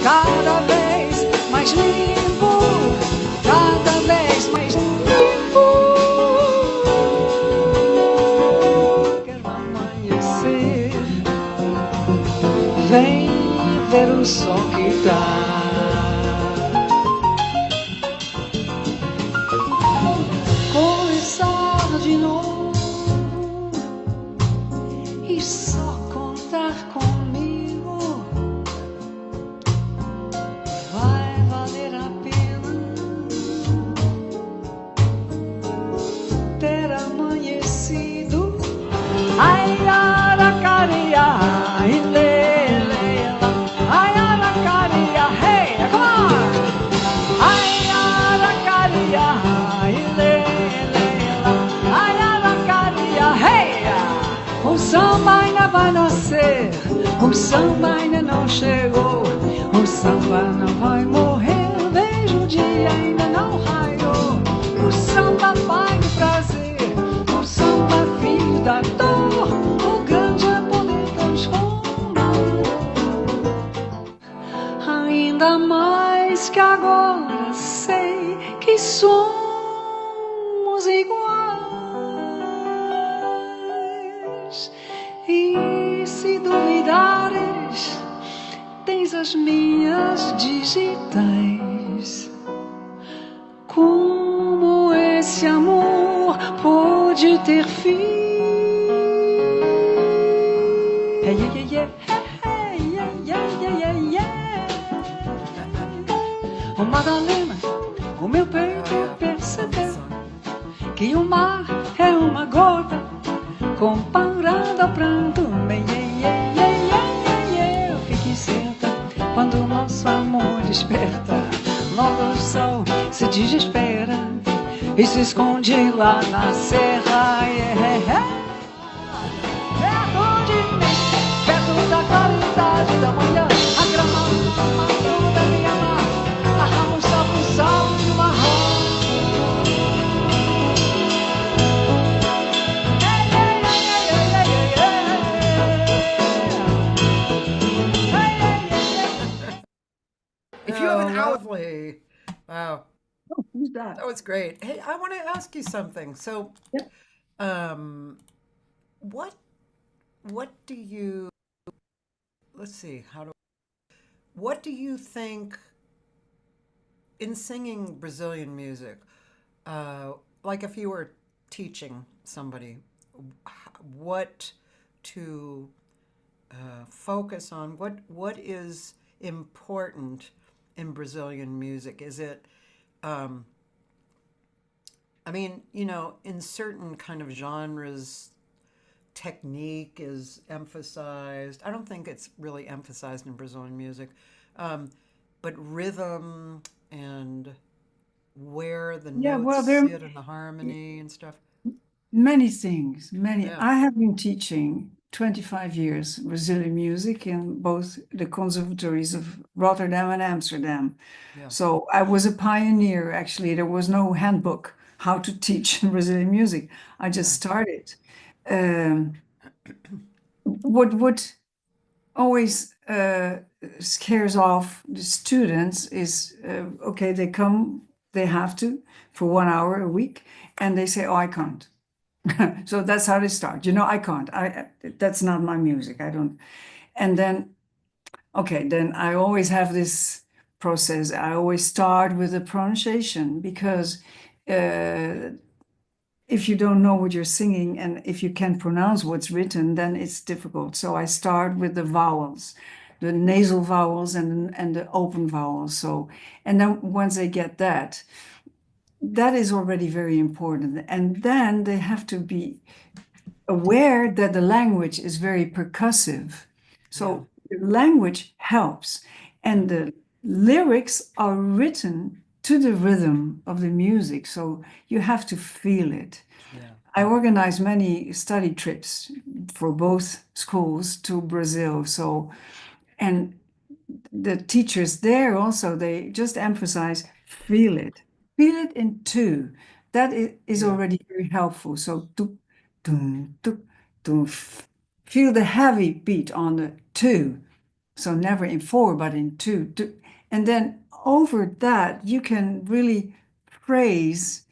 cada vez mais limpo, cada vez mais limpo. Quero amanhecer, vem ver o sol que dá. Começar de novo e só contar comigo vai valer a pena ter amanhecido. Ai, aracaria, ai, leila, ai, aracaria, hey, come on! Ai, aracaria, ai, leila, ai, aracaria, hey! O samba ainda vai nascer, o samba ainda não chegou, o samba não vai morrer, vejo o dia ainda não raiou. O samba pai do prazer, o samba filho da dor, o grande é poder transformar. Ainda mais que agora sei que somos iguais. E se duvidares, tens as minhas digitais. Como esse amor pode ter fim? Hey, yeah, yeah, hey, yeah, yeah, yeah, yeah. Oh, Madalena, o meu peito percebeu que o mar é uma gota comparado ao pranto. Fique senta quando o nosso amor desperta. Logo o sol se desespera e se esconde lá na serra. Perto de mim, perto da claridade da manhã, a grama madruga me amar, a ramo salvo de uma rosa. If you have an well, lovely, wow, who's that? that was great. Hey, I want to ask you something. So, Yep. um, what what do you, let's see, what do you think in singing Brazilian music? Like if you were teaching somebody, what to focus on? What is important in Brazilian music? Is it, um, I mean, in certain kind of genres, technique is emphasized. I don't think it's really emphasized in Brazilian music, um, but rhythm and where the Yeah, notes well, there are sit and the harmony and stuff. many things, many. Yeah, I have been teaching 25 years Brazilian music in both the conservatories of Rotterdam and Amsterdam. yeah, So I was a pioneer, actually. There was no handbook how to teach Brazilian music. I just yeah, started. Um, what always scares off the students is okay, they come, they have to for 1 hour a week, and they say, "Oh, I can't." So that's how they start. I can't. That's not my music. I don't. And then, okay, then I always have this process. I always start with the pronunciation because uh, if you don't know what you're singing and if you can't pronounce what's written, then it's difficult. So I start with the vowels, the nasal vowels and the open vowels. So, and then once they get that, that is already very important. And then they have to be aware that the language is very percussive. yeah, So the language helps, yeah, and the lyrics are written to the rhythm of the music. So you have to feel it. yeah, I organized many study trips for both schools to Brazil. So, and the teachers there also, they just emphasize feel it in two. That is yeah, already very helpful. So, tuk, feel the heavy beat on the two. So, never in four, but in two. And then over that, you can really praise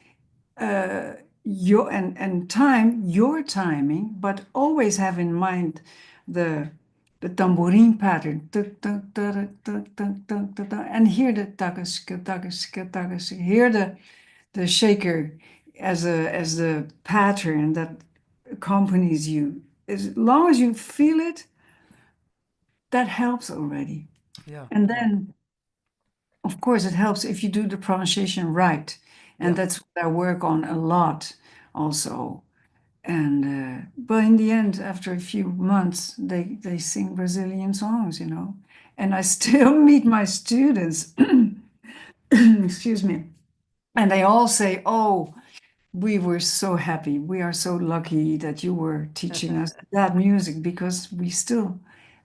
your and time your timing, but always have in mind the the tambourine pattern. Tuk, tuk, tuk, tuk, tuk, tuk, tuk, tuk, and hear the takaska, takaska, takaska. Hear the shaker as the pattern that accompanies you. As long as you feel it, that helps already. yeah, And yeah, then, of course, it helps if you do the pronunciation right. And yeah, that's what I work on a lot also. And but in the end, after a few months, they sing Brazilian songs. And I still meet my students, excuse me, and they all say, "Oh, we were so happy. We are so lucky that you were teaching us that music because we still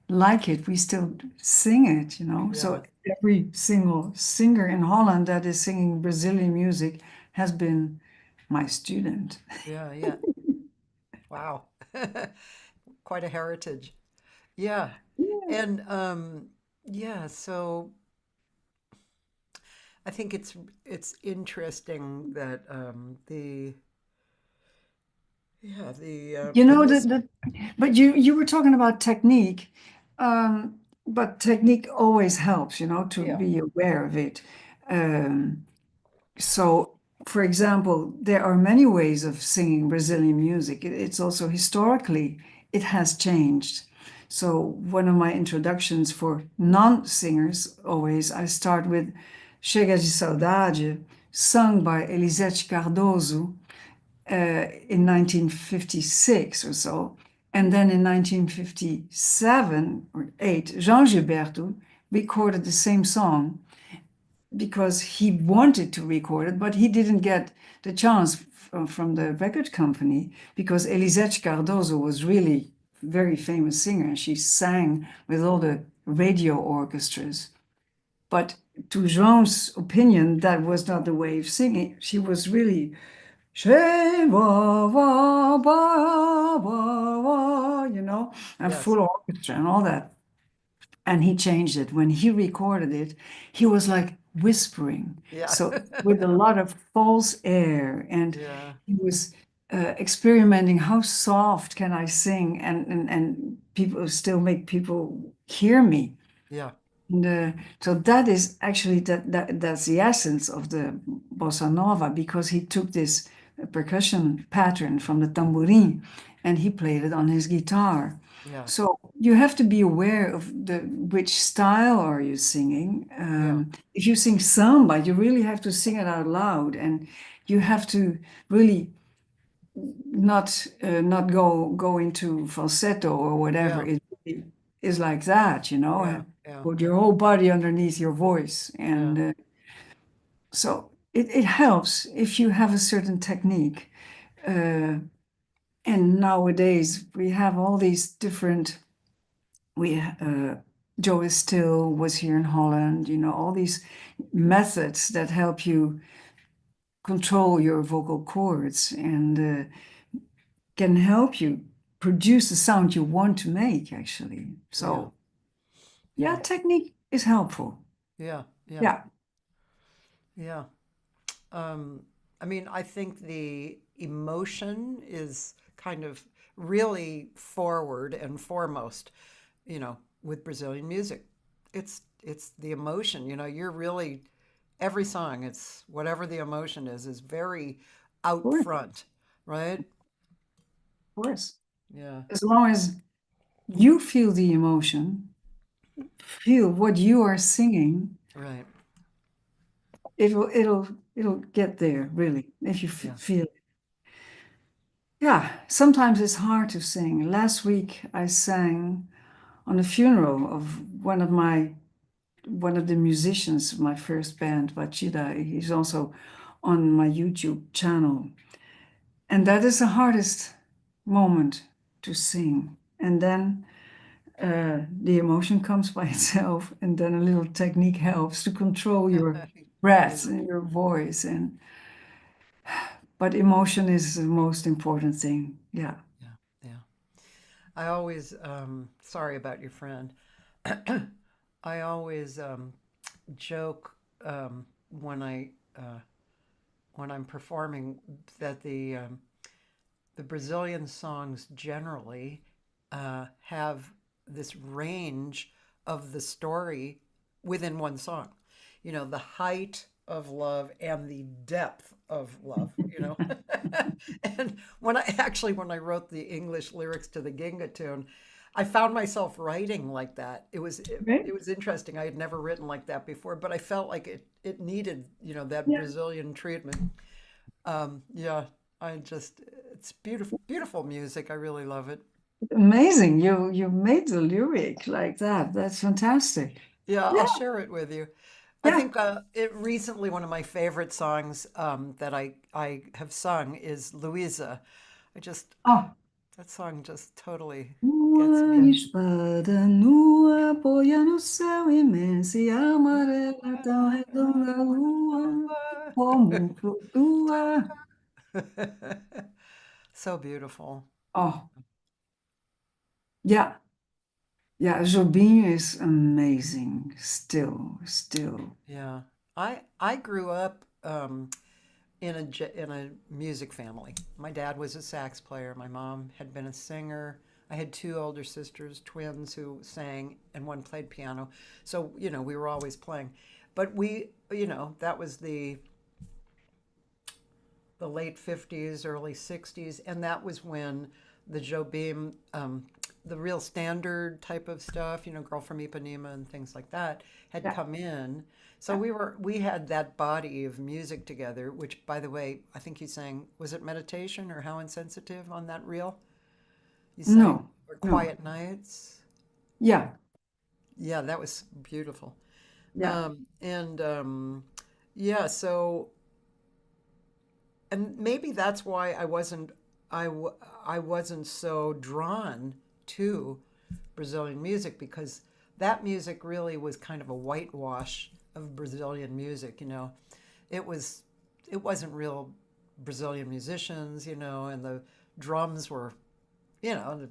like it. We still sing it. yeah, So every single singer in Holland that is singing Brazilian music has been my student." yeah, yeah. Wow. Quite a heritage. Yeah. And yeah, so I think it's interesting that the yeah, You in know this but you were talking about technique, but technique always helps, to yeah, be aware of it. Um, so, for example, there are many ways of singing Brazilian music. It's also historically it has changed. So one of my introductions for non-singers always I start with Chega de Saudade, sung by Elisete Cardoso in 1956 or so. And then in 1957 or 8, João Gilberto recorded the same song because he wanted to record it, but he didn't get the chance from the record company because Elisete Cardoso was really a very famous singer and she sang with all the radio orchestras. But to João's opinion, that was not the way of singing. She was really Shea wa wa ba wa wa, and yes, full orchestra and all that. and he changed it. When he recorded it, he was like whispering. Yeah. So with a lot of false air, and Yeah. he was experimenting how soft can I sing, and people still make people hear me. Yeah. And so that is actually that's the essence of the bossa nova, because he took this percussion pattern from the tambourine and he played it on his guitar. Yeah. So you have to be aware of the which style are you singing. Yeah. If you sing samba, you really have to sing it out loud, and you have to really not go into falsetto or whatever. Yeah. It really is like that, Yeah. Yeah. put your whole body underneath your voice, Yeah. and so it helps if you have a certain technique. Uh, and nowadays we have all these different. Joe is still was here in Holland, all these methods that help you control your vocal cords and can help you produce the sound you want to make, actually. Yeah. So, yeah, technique is helpful. Yeah. Yeah. Yeah. Yeah. I mean, I think the emotion is kind of really forward and foremost, with Brazilian music. It's the emotion, you're really every song, it's whatever the emotion is very Of out course, front, right? of course. Yeah, As long as you feel the emotion, feel what you are singing, right. it'll get there, really, if you Yeah. feel it. Yeah, sometimes it's hard to sing. Last week I sang on a funeral of one of the musicians of my first band, Batida. He's also on my YouTube channel. And that is the hardest moment to sing. And then the emotion comes by itself, and then a little technique helps to control your Yeah. breath and your voice. But emotion is the most important thing. Yeah. Yeah. Yeah. I always, sorry about your friend. I always joke when when I'm performing that the Brazilian songs generally have this range of the story within one song. The height of love and the depth of love. And when I wrote the English lyrics to the Ginga tune, I found myself writing like that. Right? It was interesting. I had never written like that before, but I felt like it needed, that Yeah. Brazilian treatment. Yeah, it's beautiful music. I really love it. Amazing. You made the lyric like that. That's fantastic. Yeah, Yeah. I'll share it with you. I Yeah. think it recently one of my favorite songs that I have sung is Louisa. I just Oh. that song just totally gets Uma me. espada nua apoia no céu imenso e amarela tão redonda a lua como flutua. So beautiful. Oh, yeah, yeah. Jobim is amazing. Still. Yeah. I grew up in a music family. My dad was a sax player. My mom had been a singer. I had two older sisters, twins, who sang, and one played piano. So, we were always playing. But that was the late 50s, early 60s, and that was when the Jobim, the real standard type of stuff, Girl from Ipanema and things like that, had Yeah. come in. So we had that body of music together, which, by the way, I think you sang, was it Meditation or How Insensitive on that reel? You sang, No, or no. Quiet Nights? Yeah, Yeah, that was beautiful. yeah. And yeah, so, and maybe that's why I wasn't so drawn to Brazilian music, because that music really was kind of a whitewash of Brazilian music. It was it wasn't real Brazilian musicians, and the drums were, you know,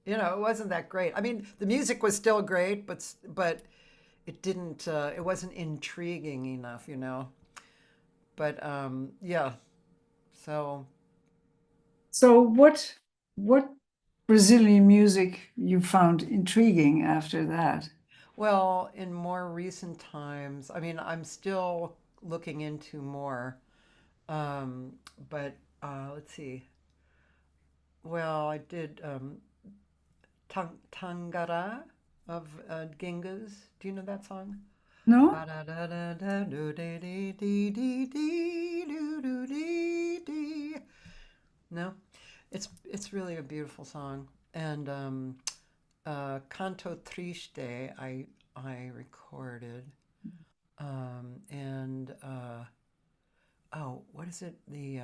It wasn't that great. I mean, the music was still great, but it didn't. It wasn't intriguing enough. But yeah. So So what Brazilian music you found intriguing after that? well, in more recent times, I mean, I'm still looking into more. Um, but let's see. Well, I did Tangara of Genghis. Do you know that song? No? Ba-da-da-da-da-do-dee-dee-dee-doo-doo-dee-dee. No, it's really a beautiful song. And Canto Triste, I recorded. And oh, what is it? The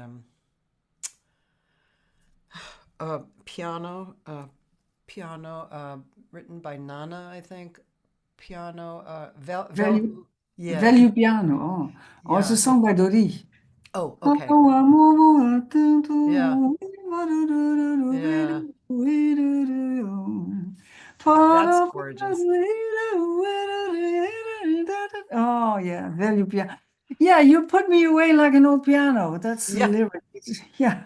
piano, written by Nana, I think. Piano, Value Velhu. Yeah, Value Piano. Oh, oh, it's a yeah. song by Dori. Oh, Oh, okay. Yeah, yeah. That's gorgeous. yeah, value piano. Yeah, you put me away like an old piano. That's the Yeah. lyric. Yeah,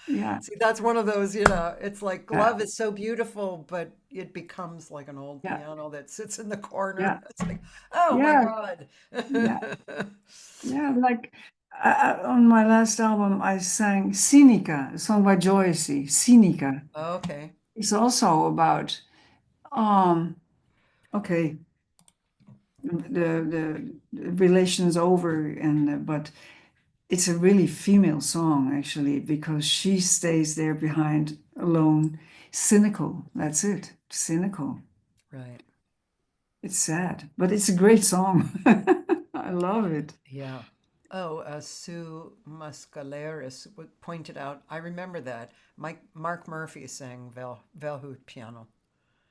yeah, See, that's one of those, it's like yeah, love is so beautiful, but it becomes like an old yeah, piano that sits in the corner. yeah, It's like, oh my yeah, God. yeah, yeah. Like on my last album, I sang Cinica, a song by Joycey. Cinica. Okay. It's also about um. Okay, the relation's over, and but it's a really female song actually because she stays there behind alone, cynical. That's it, cynical. Right. It's sad, but it's a great song. I love it. Yeah. Oh, Sue Muscaleris pointed out, I remember that. Mark Murphy sang Velhut piano.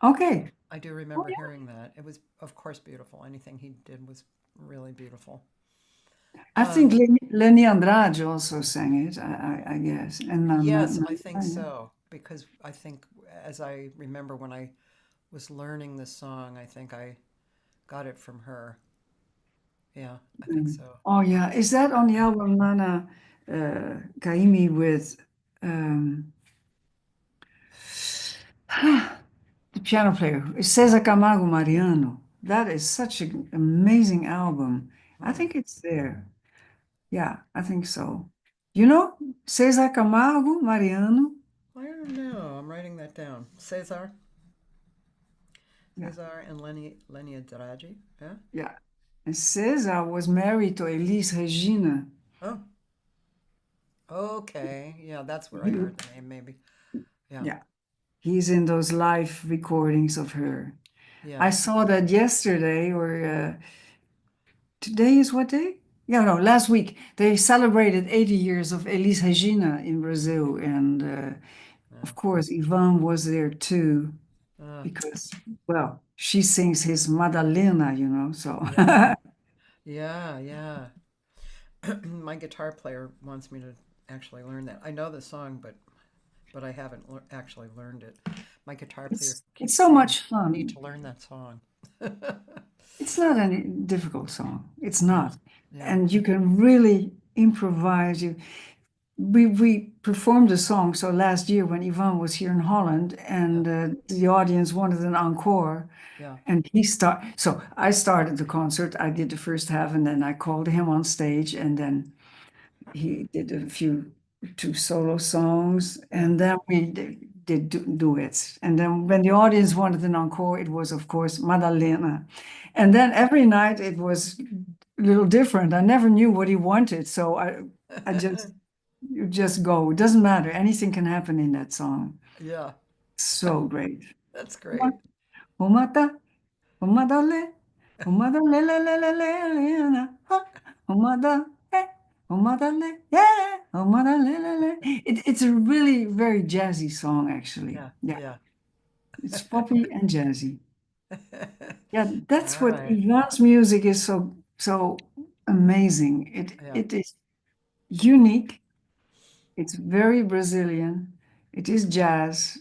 Okay. I do Oh remember yeah. hearing that. It was, of course, beautiful. Anything he did was really beautiful. I think Um, Lenny Andrade also sang it. I guess, and yes, I think yeah. so. Because I think, as I remember when I was learning this song, I think I got it from her. Yeah, I think so. Oh yeah, is that on the album Nana Caymmi with um, the piano player, César Camargo Mariano? That is such an amazing album. I Hmm. think it's there. Yeah, I think so. You know, César Camargo Mariano? I don't know. I'm writing that down. Yeah, Cesar and Lenny Andrade. Yeah. yeah. And César was married to Elis Regina. Oh, okay. Yeah, that's where I He- heard the name. Maybe. Yeah. yeah, he's in those live recordings of her. Yeah. I saw that yesterday, or today is what day? Yeah, no, last week they celebrated 80 years of Elis Regina in Brazil, and Yeah. of course Ivan was there too Uh, because, well, she sings his Madalena, so yeah. Yeah. Yeah. My guitar player wants me to actually learn that. I know the song, but I haven't actually learned it. My guitar player it's keeps so saying, much "You need fun. to learn that song." It's not a difficult song. It's Yeah. not, Yeah. and you can really improvise. We performed a song. So last year when Ivan was here in Holland, Yeah. and the audience wanted an encore. Yeah. And so I started the concert. I did the first half, and then I called him on stage, and then he did two solo songs, Yeah. and then we did duets. And then when the audience wanted an encore, it was of course Madalena. And then every night it was a little different. I never knew what he wanted, so I just you just go. It doesn't matter. Anything can happen in that song. Yeah. So great. That's great. Umata, umadale, umadale, le, le, le, le, le, na, ha, umada, eh, umadale, yeah, umadale, le, le. It's a really very jazzy song, actually. Yeah. Yeah, Yeah. it's poppy and jazzy. Yeah, that's All what right. Ivan's music is so amazing. It Yeah. it is unique. It's very Brazilian. It is jazz.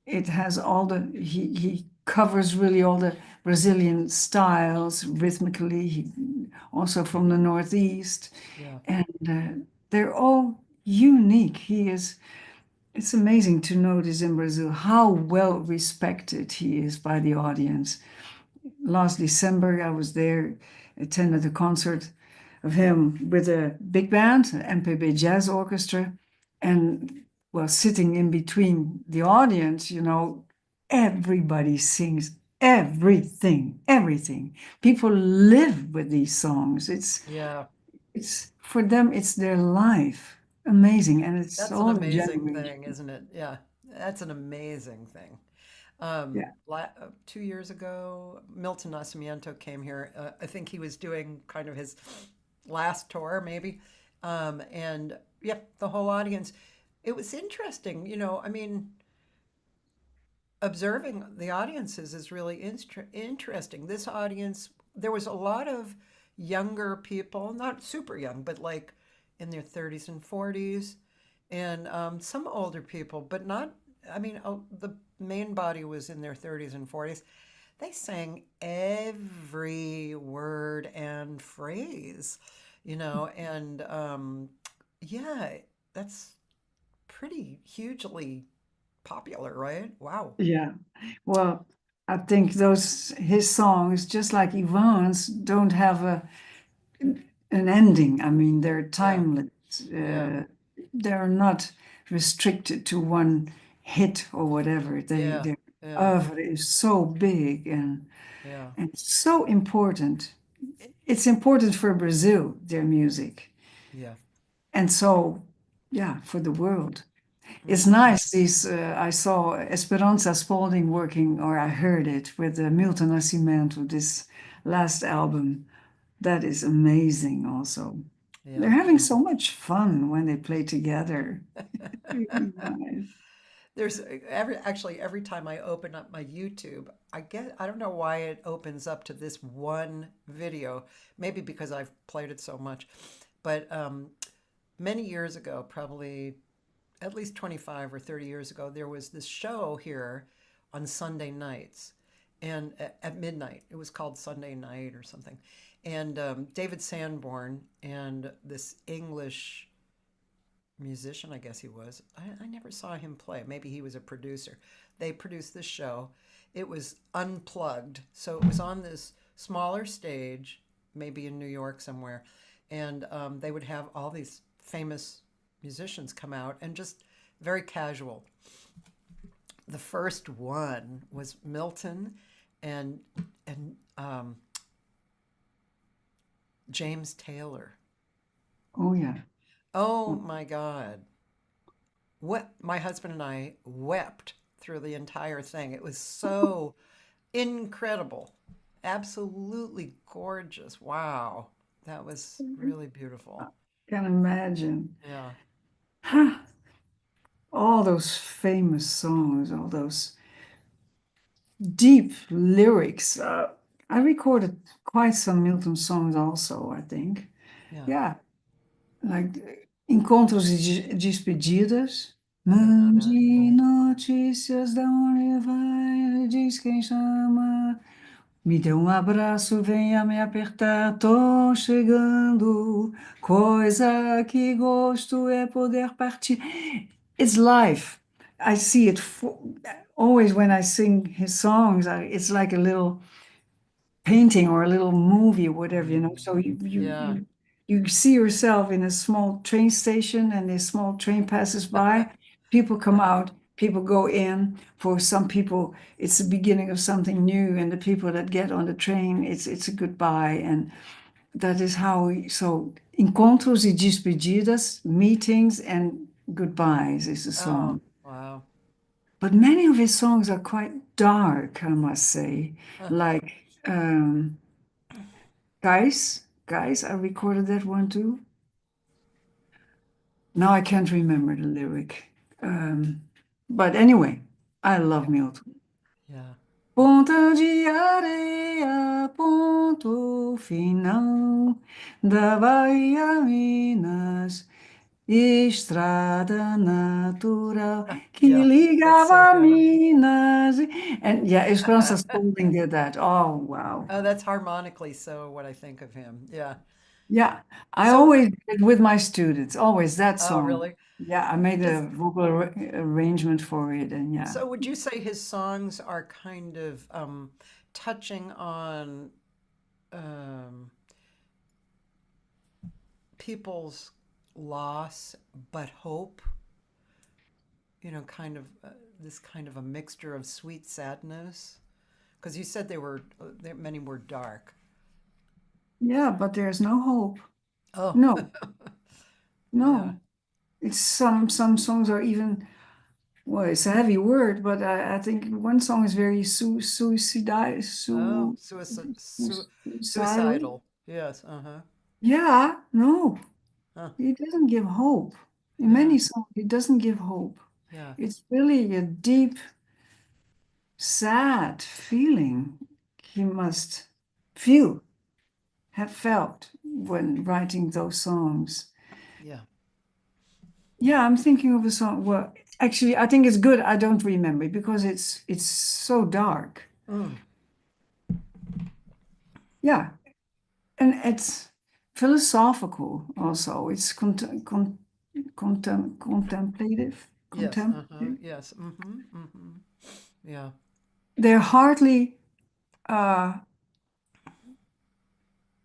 it has all the he covers really all the Brazilian styles rhythmically. He also from the Northeast, Yeah. and they're all unique. He is. It's amazing to notice in Brazil how well respected he is by the audience. Last December, I was there, attended a concert of him with a big band, an MPB Jazz Orchestra, and well, sitting in between the audience, everybody sings everything, everything. People live with these songs. Yeah. It's for them, it's their life. Amazing, and it's That's an all a amazing thing, generation. isn't it? Yeah. That's an amazing thing. Yeah, 2 years ago, Milton Nascimento came here. I think he was doing kind of his last tour, maybe. And yeah, the whole audience. It was interesting, I mean, observing the audiences is really interesting. This audience, there was a lot of younger people, not super young, but like in their 30s and 40s, and some older people, but not, I mean, the main body was in their 30s and 40s. They sang every word and phrase, and yeah, that's pretty hugely popular, right? Wow. yeah. Well, I think those his songs, just like Ivan's, don't have an ending. I mean, they're Yeah, timeless. yeah, They're not restricted to one hit or whatever. yeah, Their yeah, oeuvre is so big yeah, and so important. It's important for Brazil, their music, yeah. and so yeah, for the world. It's Hmm. nice. I saw Esperanza Spalding working, or I heard it with Milton Nascimento. This last album, that is amazing. Also, they're Yeah, having yeah. so much fun when they play together. Really nice. There's every time I open up my YouTube, I don't know why it opens up to this one video. Maybe because I've played it so much, but many years ago, probably at least 25 or 30 years ago, there was this show here on Sunday nights and at midnight. It was called Sunday Night or something. And David Sanborn and this English musician, I guess he was. I never saw him play. Maybe he was a producer. They produced this show. It was unplugged. So it was on this smaller stage, maybe in New York somewhere. And they would have all these famous musicians come out and just very casual. The first one was Milton and and James Taylor. Oh yeah. Oh my God. What my husband and I wept through the entire thing. It was so incredible. Absolutely gorgeous. Wow. That was really I beautiful. can imagine. Yeah. All those famous songs, all those deep lyrics. I recorded quite some Milton songs also, I think. Yeah. Yeah, like Encontros e Despedidas. I don't know that. Mande notícias da onde vai, diz quem chama. Me dê um abraço, venha me apertar, tô chegando. Coisa que gosto é poder partir. It's life. I see it always when I sing his songs. It's like a little painting or a little movie or whatever, So Yeah. you see yourself in a small train station, and this small train passes by. People come out, people go in. For some people, it's the beginning of something new, and the people that get on the train, it's a goodbye, and that is how so encontros e despedidas, meetings and goodbyes is the Oh, song. wow. But many of his songs are quite dark, I must say, like Guys, I recorded that one too. Now I can't remember the lyric. But anyway, I love Milton. Yeah. Ponta de areia, ponto final da Bahia, Minas. Estrada natural que Yeah, that's so ligava good. Minas. And yeah, Esperança Spalding did that. Oh, wow. Oh, that's harmonically so what I think of him. Yeah. Yeah, I So, always did with my students, always that oh, song. really? Yeah, I made Does a vocal arrangement for it, and yeah. so would you say his songs are kind of touching on um, people's loss but hope? You know, kind of this kind of a mixture of sweet sadness. Because you said many were dark. Yeah, but there's no hope. Oh, No, yeah. no. It's some songs are even, well, it's a heavy word, but I think one song is very suicidal, Oh, suicidal. suicidal. Yes. Uh-huh. Yeah, no, Huh. it doesn't give hope. In Yeah. many songs, it doesn't give hope. Yeah. It's really a deep, sad feeling he must feel, have felt when writing those songs. Yeah. Yeah, I'm thinking of a song. Well, actually, I think it's good. I don't remember it because it's so dark. Mm. Yeah, and it's philosophical also. It's contemplative. Yes. Uh-huh. Contemplative. Yes. Mm-hmm. Mm-hmm. Yeah. They're hardly uh,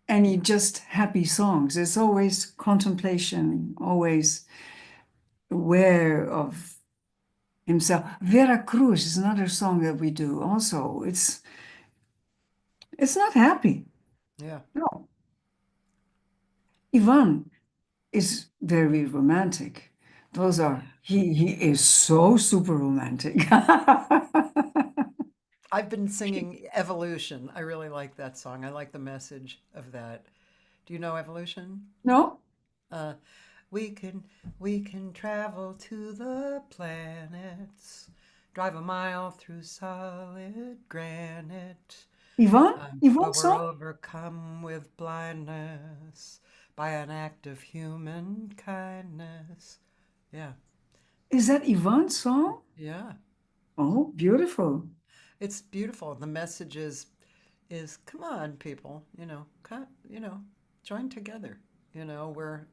any just happy songs. It's always contemplation, always aware of himself. Vera Cruz is another song that we do also. It's not happy. Yeah. No. Ivan is very romantic. Those are he is so super romantic. I've been singing Evolution. I really like that song. I like the message of that. Do you know Evolution? No? Uh, we can we can travel to the planets, drive a mile through solid granite, Ivan? Ivan but we're song? overcome with blindness by an act of human kindness. Yeah, Is that Ivan's song? yeah. Oh, beautiful. It's beautiful. The message is come on, people. Join together. We're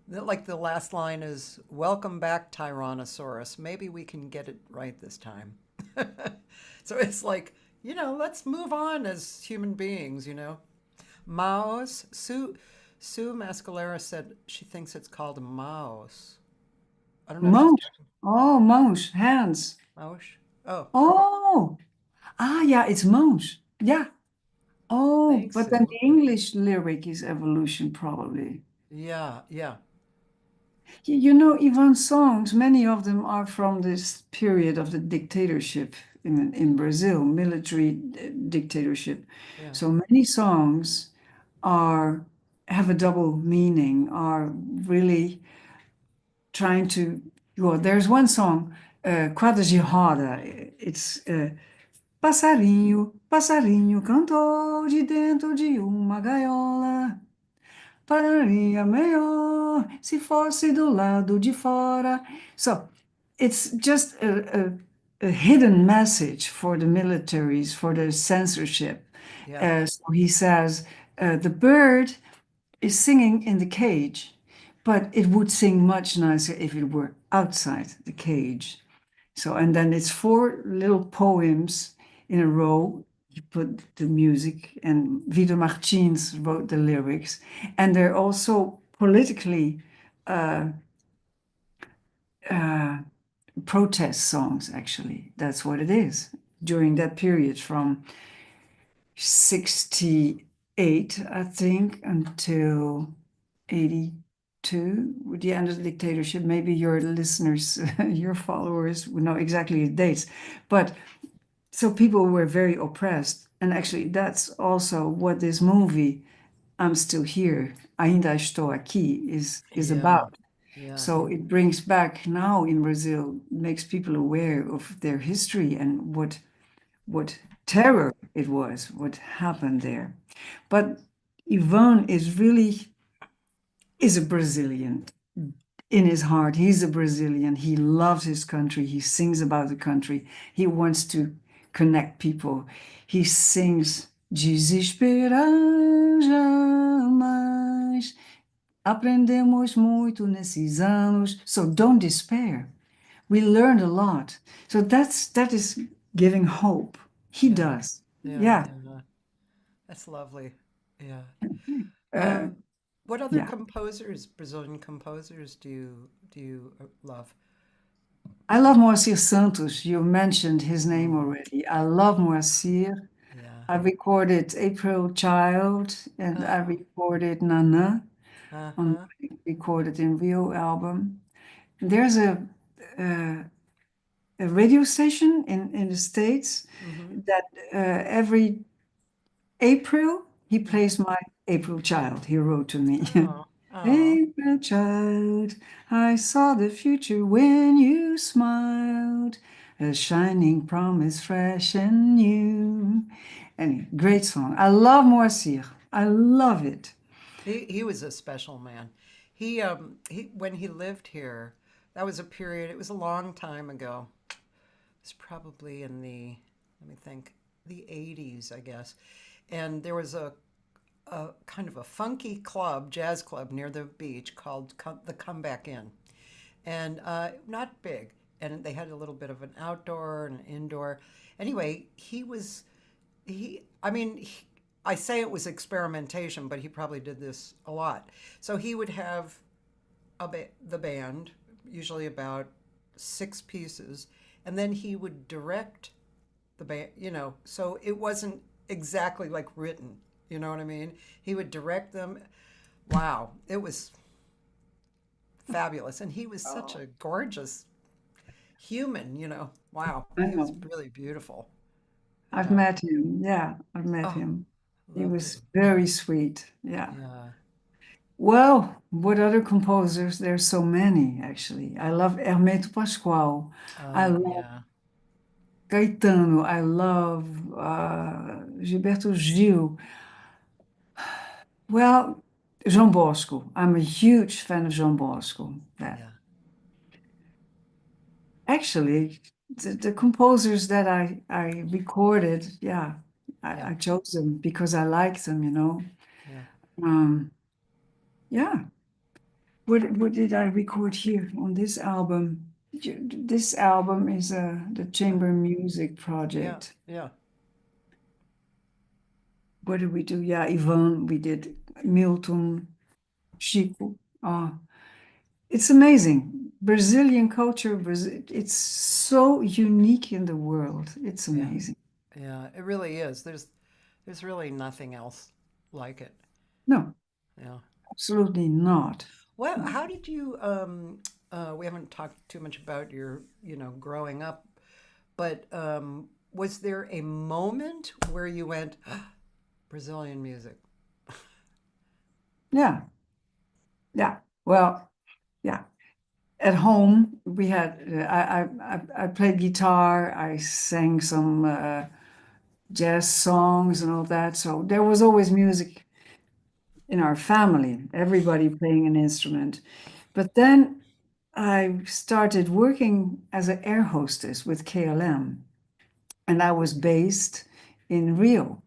like the last line is welcome back, Tyrannosaurus. Maybe we can get it right this time. So it's like, let's move on as human beings. Mouse. Sue Mascalera said she thinks it's called a mouse. I don't know if she's Mouse. talking Oh, mouse, hands. mouse. Oh, Oh, yeah, it's mouse. Yeah. Oh, thanks, but then Sue. the English lyric is evolution, probably. Yeah, yeah, You know, Ivan's songs, many of them are from this period of the dictatorship in Brazil, military dictatorship. yeah, So many songs are have a double meaning, are really trying to. Well, there's one song, Quadra de Roda. It's Passarinho, passarinho cantou de dentro de uma gaiola. Pararia melhor se fosse do lado de fora. So it's just a hidden message for the militaries, for the censorship. yeah, So he says, the bird is singing in the cage, but it would sing much nicer if it were outside the cage. So, and then it's four little poems in a row. You put the music, and Vitor Martins wrote the lyrics, and they're also politically uh, uh, protest songs, actually. That's what it is. During that period from 68, I think, until 82, with the end of the dictatorship. Maybe your listeners, your followers would know exactly the dates. But so people were very oppressed. And actually, that's also what this movie, I'm Still Here, Ainda Estou Aqui, is yeah, about. yeah, So it brings back now in Brazil, makes people aware of their history and what terror it was, what happened there. But Ivan is a Brazilian in his heart. He's a Brazilian. He loves his country. He sings about the country. He wants to connect people. He sings Desesperar jamais. Aprendemos muito nesses anos. So don't despair. We learned a lot. So that is giving hope. He does. Yeah. That's lovely. Yeah. Uh, What other yeah. composers, Brazilian composers, do you love? I love Moacir Santos. You mentioned his name already. I love Moacir. Yeah. I recorded April Child and I recorded Nana on Uh-huh. my Recorded in Rio album. There's a, a radio station in the States that every April he plays my April Child. He wrote to me. Oh, oh. April child, I saw the future when you smiled, a shining promise fresh and new. And great song. I love Moacir. I love it. He was a special man. He when he lived here, that was a period, it was a long time ago. It was probably in the, let me think, the 80s, I guess. And there was a kind of a funky club, jazz club near the beach called the Comeback Inn. And not big. And they had a little bit of an outdoor and an indoor. Anyway, I mean, I say it was experimentation, but he probably did this a lot. So he would have the band, usually about 6 pieces, and then he would direct the band, so it wasn't exactly like written, you know what I mean? He would direct them. Wow, it was fabulous. And he was such a gorgeous human, Wow, I he was know. really beautiful. I've Yeah. met him. Yeah, I've met Oh, him. He lovely. was very sweet. Yeah. Yeah. Well, what other composers? There's so many, actually. I love Hermeto Pascoal. I Oh, love yeah. Caetano. I love Gilberto Gil. Well, João Bosco. I'm a huge fan of João Bosco. That Yeah. actually, the composers that I recorded, yeah, Yeah. I chose them because I liked them. Yeah. Um, yeah. What did I record here on this album? This album is the Yeah. chamber music Yeah. project. Yeah. What did we do? Yeah, Yvonne, we did Milton, Chico. Oh, it's amazing. Brazilian culture, it's so unique in the world. It's Yeah. amazing. Yeah. It really is. There's really nothing else like it. No, Yeah. absolutely not. Well, how did you we haven't talked too much about your, growing up, but was there a moment where you went, "Ah, Brazilian music?" Yeah, yeah. Well, yeah. At home, we had I played guitar. I sang some jazz songs and all that. So there was always music in our family. Everybody playing an instrument. But then I started working as an air hostess with KLM, and I was based in Rio.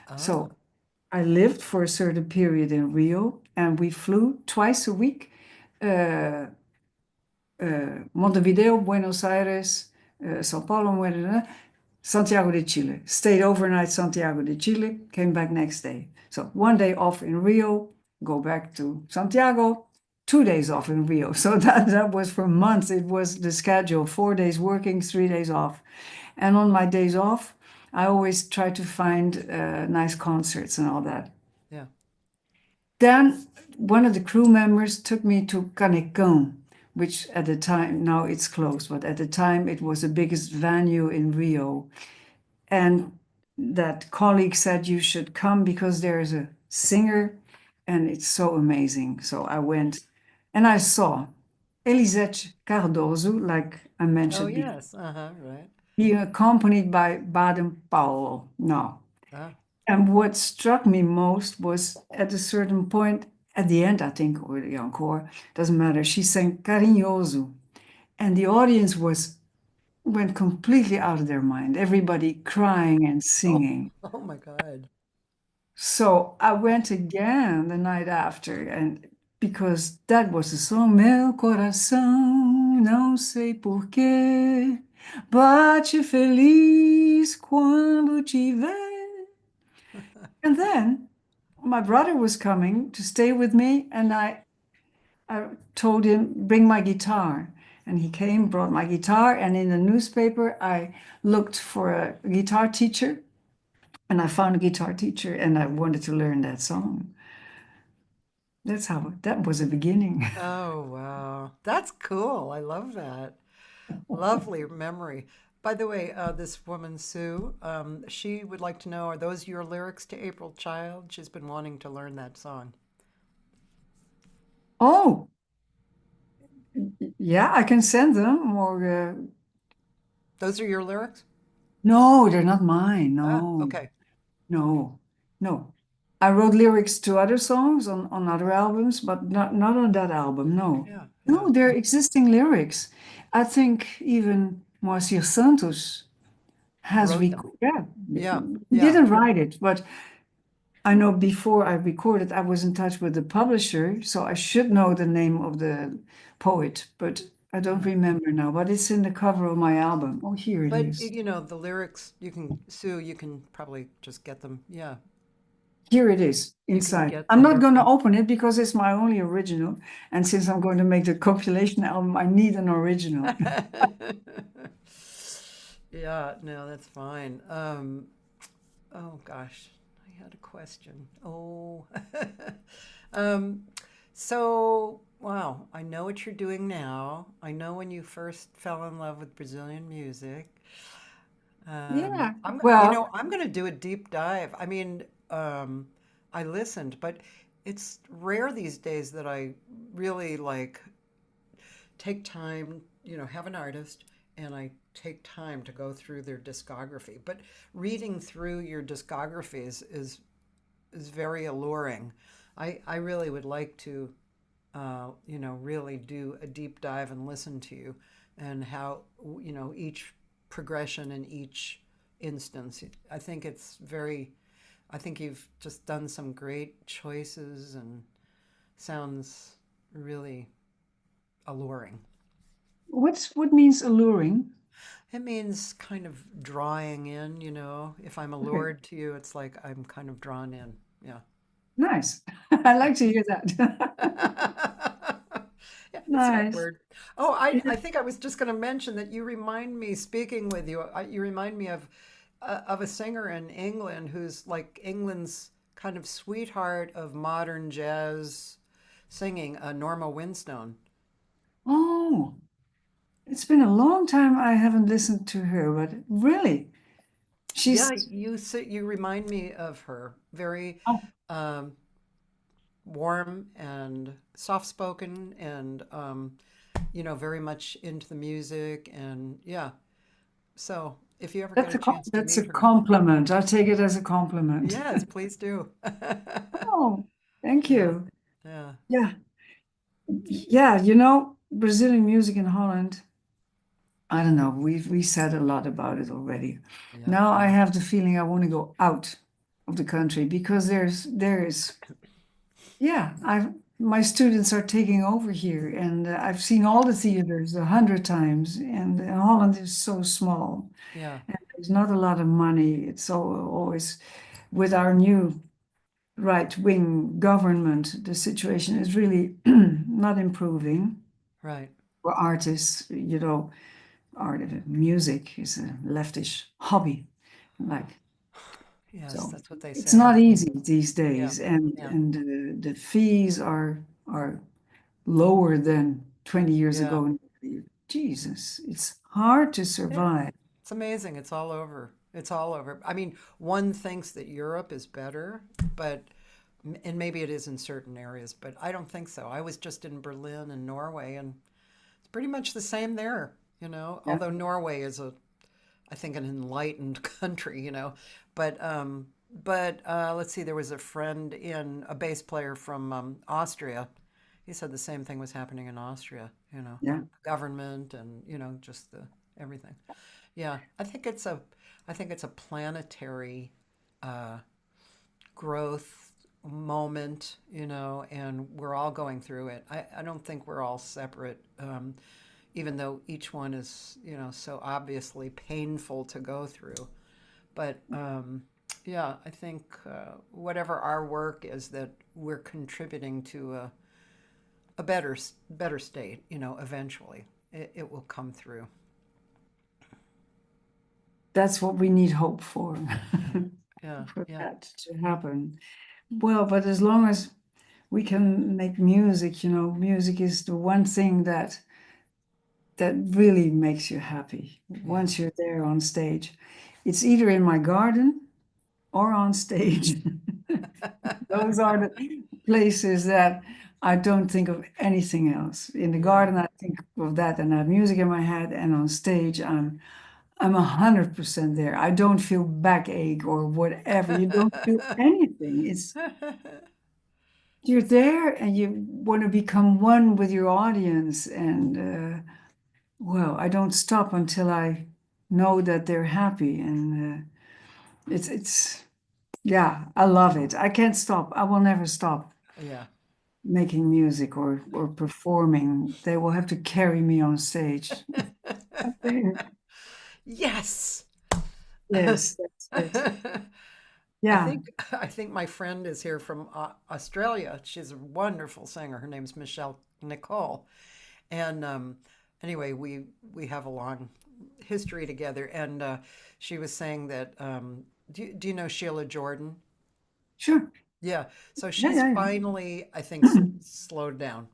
Ah, So I lived for a certain period in Rio, and we flew twice a week. Uh, Montevideo, Buenos Aires, Sao Paulo, Santiago de Chile. Stayed overnight Santiago de Chile, came back next day. So 1 day off in Rio, go back to Santiago, 2 days off in Rio. So that was for months. It was the schedule, 4 days working, 3 days off. And on my days off, I always try to find nice concerts and all that. yeah. Then one of the crew members took me to Canecão, which at the time, now it's closed, but at the time it was the biggest venue in Rio. And that colleague said, you should come because there is a singer and it's so amazing. So I went and I saw Elisete Cardoso, like I Oh, mentioned before, yes. Uh-huh, right. being accompanied by Baden Powell. No. Ah, And what struck me most was at a certain point, at the end, I think, or the encore, doesn't matter. She sang Carinhoso, and the audience went completely out of their mind. Everybody crying and Oh, singing. oh my God. So I went again the night after, and because that was the song, Meu coração, não sei por quê, bate feliz quando te vê. And then my brother was coming to stay with me, and I told him, bring my guitar. And he came, brought my guitar, and in the newspaper, I looked for a guitar teacher, and I found a guitar teacher, and I wanted to learn that song. That's how that was a beginning. Oh, wow. That's cool. I love that. Lovely memory. By the way, this woman, Sue, she would like to know, are those your lyrics to April Child? She's been wanting to learn that song. Oh, yeah, I can send them, or Those are your lyrics? no, they're not mine. Ah, No, okay. no, no. I wrote lyrics to other songs on other albums, but not on that album. No, Yeah, yeah. no, they're existing lyrics. I think even Moacir Santos has Wrote them. yeah, Yeah, he yeah. didn't write it, but I know before I recorded, I was in touch with the publisher, so I should know the name of the poet, but I don't Yeah. remember now. But it's in the cover of my album. Oh, here it But is. you know, the lyrics, you can, Sue, you can probably just get them. Yeah, Here it is you can inside. get I'm not them. going to open it because it's my only original. And since I'm going to make the compilation album, I need an original. Yeah, no, that's fine. Oh gosh, I had a question. Oh, um, so wow, I know what you're doing now. I know when you first fell in love with Brazilian music. Yeah. You Well, know, I'm going to do a deep dive. I mean, I listened, but it's rare these days that I really like take time, you know, have an artist and I take time to go through their discography. But reading through your discographies is very alluring. I really would like to, you know, really do a deep dive and listen to you and how, you know, each progression in each instance. I think it's very, I think you've just done some great choices and sounds really alluring. what means alluring? It means kind of drawing in, you know. If I'm Okay, allured to you, it's like I'm kind of drawn in. Yeah. nice. I like to hear that. Yeah, it's not a Nice. word. Oh, I think I was just going to mention that you remind me, speaking with you, you remind me of a singer in England who's like England's kind of sweetheart of modern jazz singing, Norma Winstone. Oh, it's been a long time I haven't listened to her, but really, Yeah, she's you remind me of her. Very oh, um, warm and soft-spoken and you know, very much into the music and yeah. So if you ever get a chance to that's a meet her, compliment. I take it as a compliment. yes, please do. Oh, thank Yeah, you. yeah, Yeah, yeah. Brazilian music in Holland. I don't know. We said a lot about it already. yeah, Now I yeah, have the feeling I want to go out of the country because yeah, I my students are taking over here, and I've seen all the theaters 100 times, and Holland is so small, yeah, and there's not a lot of money. It's always with our new right-wing government, the situation is really not improving right. for artists. Art music is a leftish hobby, like Yes, so. that's what they It's say. not easy these Yeah, days, and yeah, the fees are lower than 20 years yeah. ago. Jesus, it's hard to Yeah. survive. It's amazing. It's all over. It's all over. I mean, one thinks that Europe is better, but and maybe it is in certain areas, but I don't think so. I was just in Berlin and Norway, and it's pretty much the same there, you know. Yeah. Although Norway is I think, an enlightened country, you know. But But let's see, there was a bass player from Austria. He said the same thing was happening in Austria, Yeah. government and, just everything. Yeah, I think it's a planetary growth moment, and we're all going through it. I don't think we're all separate, even though each one is, so obviously painful to go through. But yeah, I think whatever our work is, that we're contributing to a better state, eventually. It will come through. That's what we need hope for, Yeah, for yeah. that to happen. Well, but as long as we can make music, music is the one thing that really makes you happy once you're there on stage. It's either in my garden or on stage. Those are the places that I don't think of anything else. In the garden, I think of that and I have music in my head, and on stage, I'm 100% there. I don't feel backache or whatever. You don't feel anything. You're there and you want to become one with your audience. And well, I don't stop until I know that they're happy. And it's yeah, I love it. I can't stop. I will never stop Yeah. making music or performing. They will have to carry me on stage. Yes. Yes, that's it. I Yeah. think my friend is here from Australia. She's a wonderful singer. Her name's Michelle Nicole. And anyway, we have a long history together. And she was saying that do you know Sheila Jordan? Sure. Yeah. So Yeah, she's yeah, yeah. finally, I think, slowed down,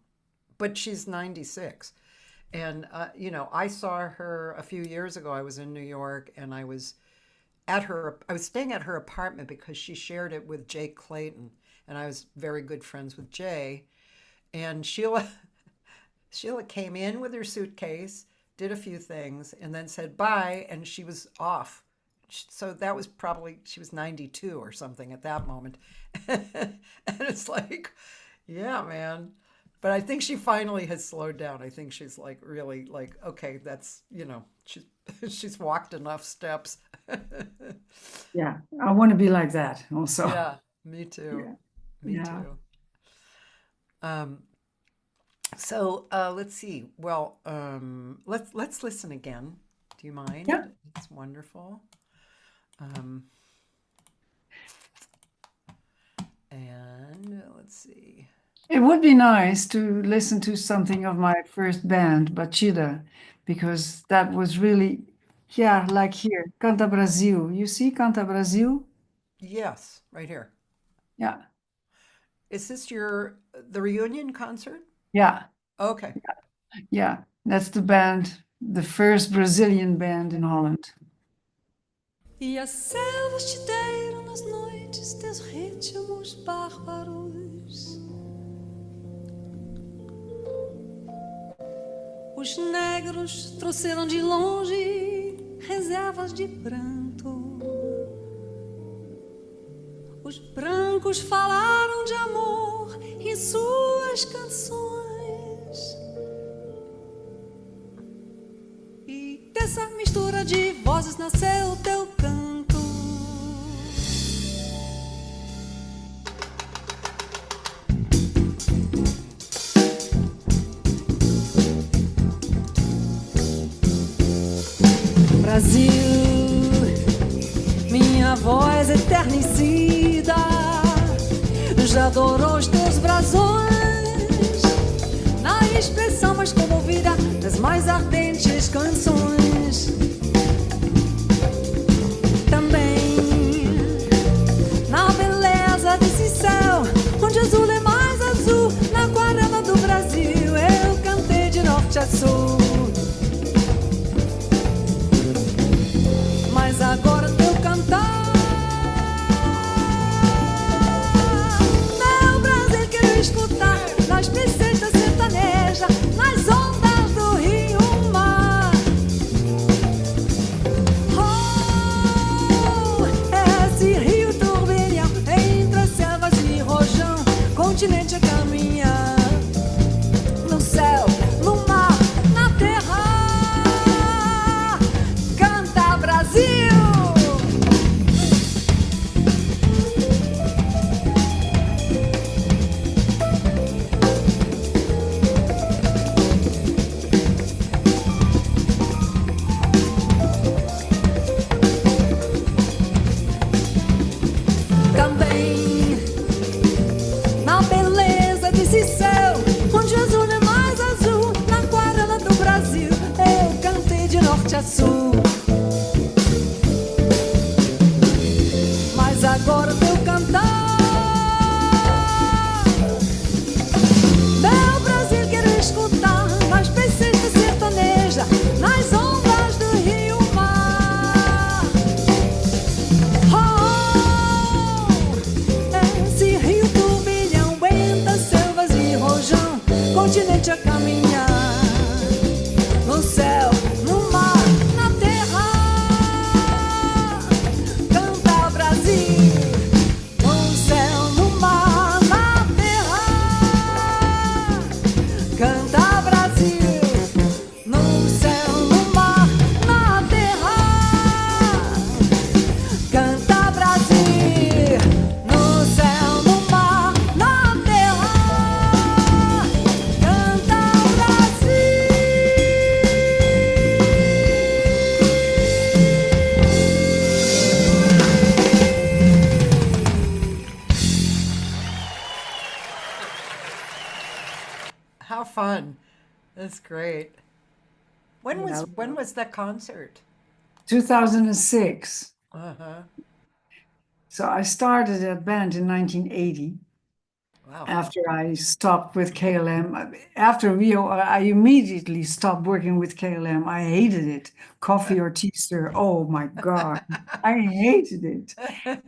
but she's 96. And I saw her a few years ago. I was in New York, and I was staying at her apartment because she shared it with Jay Clayton, and I was very good friends with Jay. And Sheila came in with her suitcase, did a few things, and then said bye, and she was off. So that was probably, she was 92 or something at that moment. And it's like, yeah, man. But I think she finally has slowed down. I think she's like really like, okay, that's, she's walked enough steps. Yeah, I want to be like that also. Yeah, me too. Yeah. Me Yeah. too. So let's see. Well, let's listen again. Do you mind? Yeah. It's wonderful. And let's see. It would be nice to listen to something of my first band, Batida, because that was really, yeah, like here, Canta Brasil. You see Canta Brasil? Yes, right here. Yeah, Is this the reunion concert? yeah, Okay. yeah. That's the band, the first Brazilian band in Holland. E as selvas te deram nas noites teus ritmos bárbaros. Os negros trouxeram de longe reservas de pranto. Os brancos falaram de amor em suas canções. E dessa mistura de vozes nasceu o teu canto. Brasil, minha voz eternecida, já adorou os teus brasões, na expressão mais comovida das mais ardentes canções. Também na beleza desse céu, onde azul é mais azul, na aquarela do Brasil, eu cantei de norte a sul. Mas agora teu cantar, meu Brasil, quero escutar nas princesas sertanejas, nas ondas do rio mar. continente a caminhar. No céu, no mar, na terra, canta Brasil! Também na beleza desse céu, onde o azul é mais azul, na aquarela do Brasil, eu cantei de norte a sul. Mas agora o teu cantar, meu Brasil, quero escutar nas pesquisas sertaneja, nas ondas do rio mar. Esse rio turbilhão entra selvas e rojão, continente a caminhar. No céu, no mar, na terra, canta Brasil. No céu, no mar, na terra, canta Brasil. No céu, no mar, na terra, canta Brasil. No céu, no mar, na terra, canta Brasil. How fun. That's great. When Yeah. was that concert? 2006. Uh-huh. So I started that band in 1980 Wow. after I stopped with KLM. After Rio, I immediately stopped working with KLM. I hated it. Coffee or tea, sir. Oh my God. I hated it.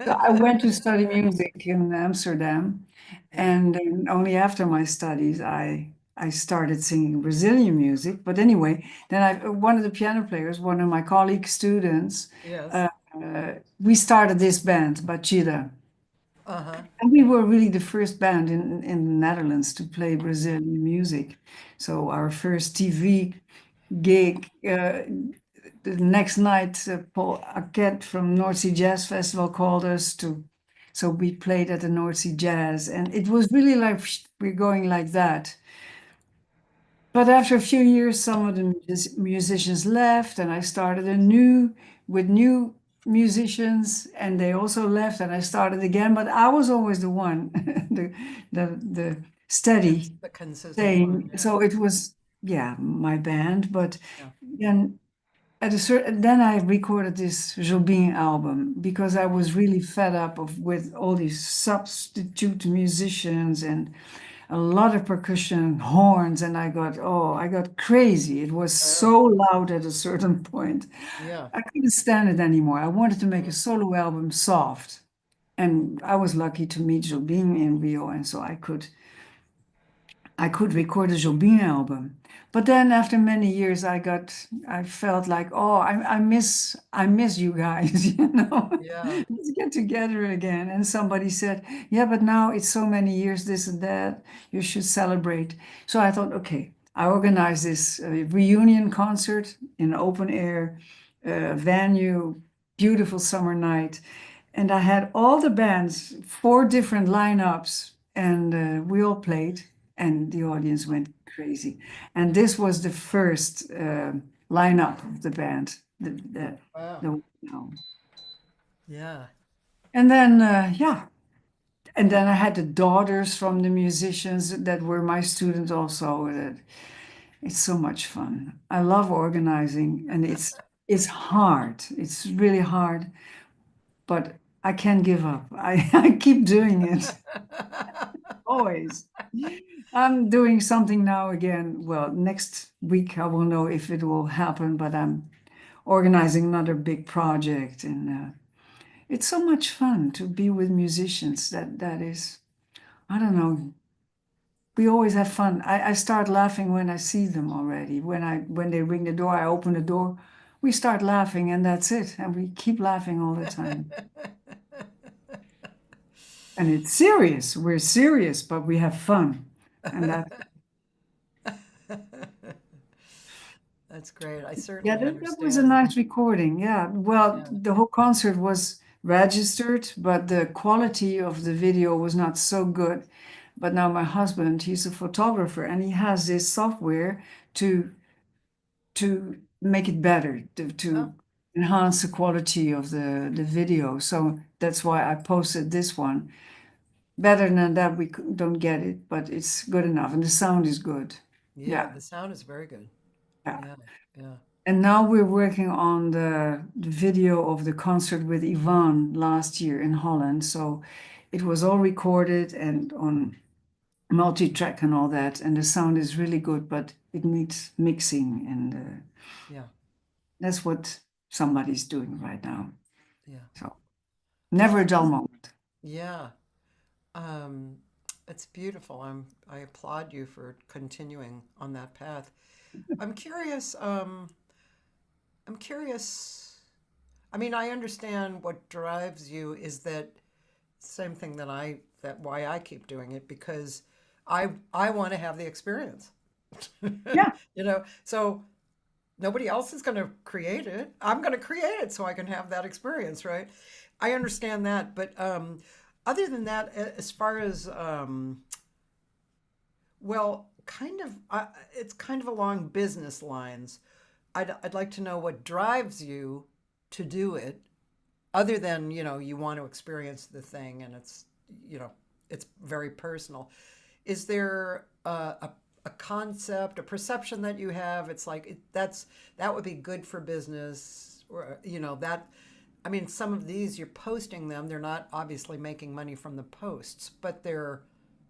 So I went to study music in Amsterdam. And then only after my studies, I started singing Brazilian music. But anyway, then one of the piano players, one of my colleague students, Yes. we started this band, Batida. Uh-huh. And we were really the first band in the Netherlands to play Brazilian music. So our first TV gig, the next night, Paul Arquette from North Sea Jazz Festival called us to, so we played at the North Sea Jazz, and it was really like we're going like that. But after a few years, some of the musicians left, and I started with new musicians, and they also left, and I started again. But I was always the one, the steady The consistent thing. one, yeah. So it was, yeah, my band. But Yeah. then then I recorded this Jobim album because I was really fed up with all these substitute musicians and a lot of percussion, horns, and I got crazy. It was so loud at a certain point. Yeah. I couldn't stand it anymore. I wanted to make a solo album soft. And I was lucky to meet Jobim in Rio, and so I could record a Jobim album. But then after many years, I felt like, oh, I miss you guys, you know. Yeah. Let's get together again. And somebody said, yeah, but now it's so many years, this and that, you should celebrate. So I thought, okay, I organized this reunion concert in an open air venue, beautiful summer night. And I had all the bands, 4 different lineups, and we all played, and the audience went crazy. And this was the first lineup of the band. Wow. No. Yeah. And then, and then I had the daughters from the musicians that were my students also. It's so much fun. I love organizing, and it's hard. It's really hard, but I can't give up. I keep doing it. Always. I'm doing something now again. Well, next week I will know if it will happen, but I'm organizing another big project, and it's so much fun to be with musicians. That is, I don't know. We always have fun. I start laughing when I see them already. When they ring the door, I open the door. We start laughing, and that's it. And we keep laughing all the time. And it's serious. We're serious, but we have fun. And that, That's great. I yeah, certainly that was a understand. nice recording. Yeah. Well, Yeah. the whole concert was registered, but the quality of the video was not so good. But now my husband, he's a photographer, and he has this software to to make it better, Oh, to enhance the quality of the video. So that's why I posted this one. Better than that, we don't get it, but it's good enough, and the sound is good. yeah. Yeah, The sound is very good. yeah. Yeah. Yeah. And now we're working on the video of the concert with Ivan last year in Holland. So it was all recorded and on multi-track and all that, and the sound is really good, but it needs mixing, and Yeah. that's what somebody's doing right now. Yeah. So Well, never a dull moment. yeah. Um, it's beautiful. I applaud you for continuing on that path. I'm curious, I'm curious. I mean, I understand what drives you is that same thing that why I keep doing it because I want to have the experience. Yeah, So nobody else is going to create it. I'm going to create it so I can have that experience, right? I understand that, but other than that, as far as well, it's kind of along business lines. I'd like to know what drives you to do it, other than, you want to experience the thing and you know, it's very personal. Is there a concept, a perception that you have? It's like that would be good for business, or that. I mean, some of these you're posting them. They're not obviously making money from the posts, but they're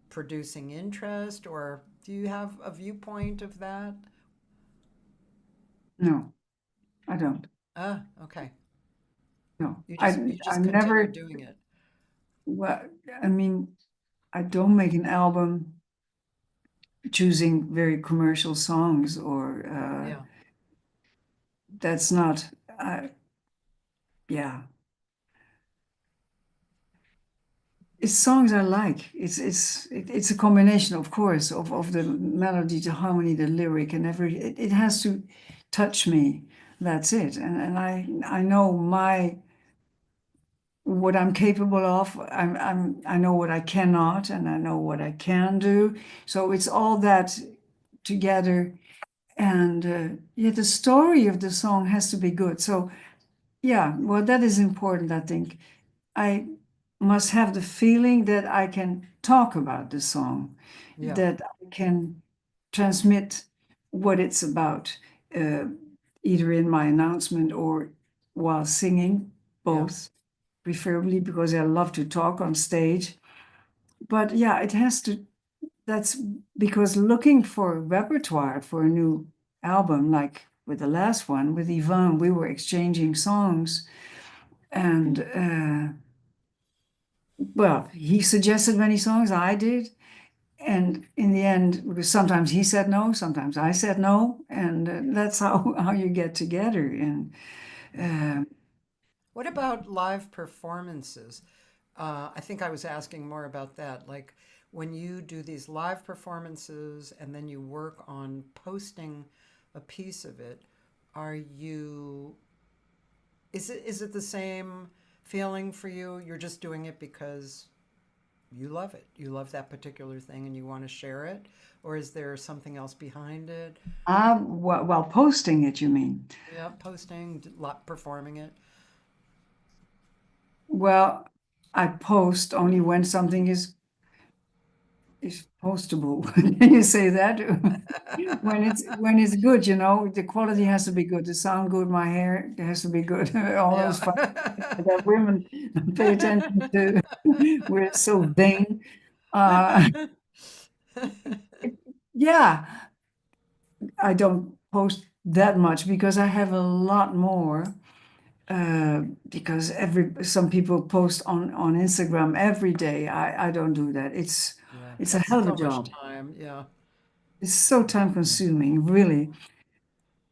producing interest. Or do you have a viewpoint of that? no, I don't. Ah, okay. No, You I just you I just continue never. doing it. Well, I mean, I don't make an album choosing very commercial songs, or Yeah, that's not. Uh, yeah, it's songs I like. It's a combination, of course, of the melody, the harmony, the lyric, and it has to touch me. That's it. And I know my what I'm capable of. I know what I cannot, and I know what I can do. So it's all that together. And yeah, the story of the song has to be good. So yeah, well, that is important, I think. I must have the feeling that I can talk about the song, yeah, that I can transmit what it's about, uh, either in my announcement or while singing, yeah, both, preferably because I love to talk on stage. But yeah, it has to, that's because looking for repertoire for a new album, like with the last one, with Yvonne, we were exchanging songs. And well, he suggested many songs, I did. And in the end, because sometimes he said no, sometimes I said no. And that's how you get together. And yeah. uh, What about live performances? I think I was asking more about that. Like when you do these live performances and then you work on posting a piece of it, are you, is it the same feeling for you? You're just doing it because you love it. You love that particular thing and you want to share it? Or is there something else behind it? while posting it, you mean? Yeah, posting, performing it. Well, I post only when something is postable. Can you say that? When it's good, the quality has to be good, the sound good, my hair has to be good, all Yeah. those fun that women pay attention to. We're so vain. Uh, yeah, I don't post that much because I have a lot more. Because some people post on Instagram every day. I don't do that. Yeah, It's a that's hell of a so much job. time. Yeah. It's so time consuming, really.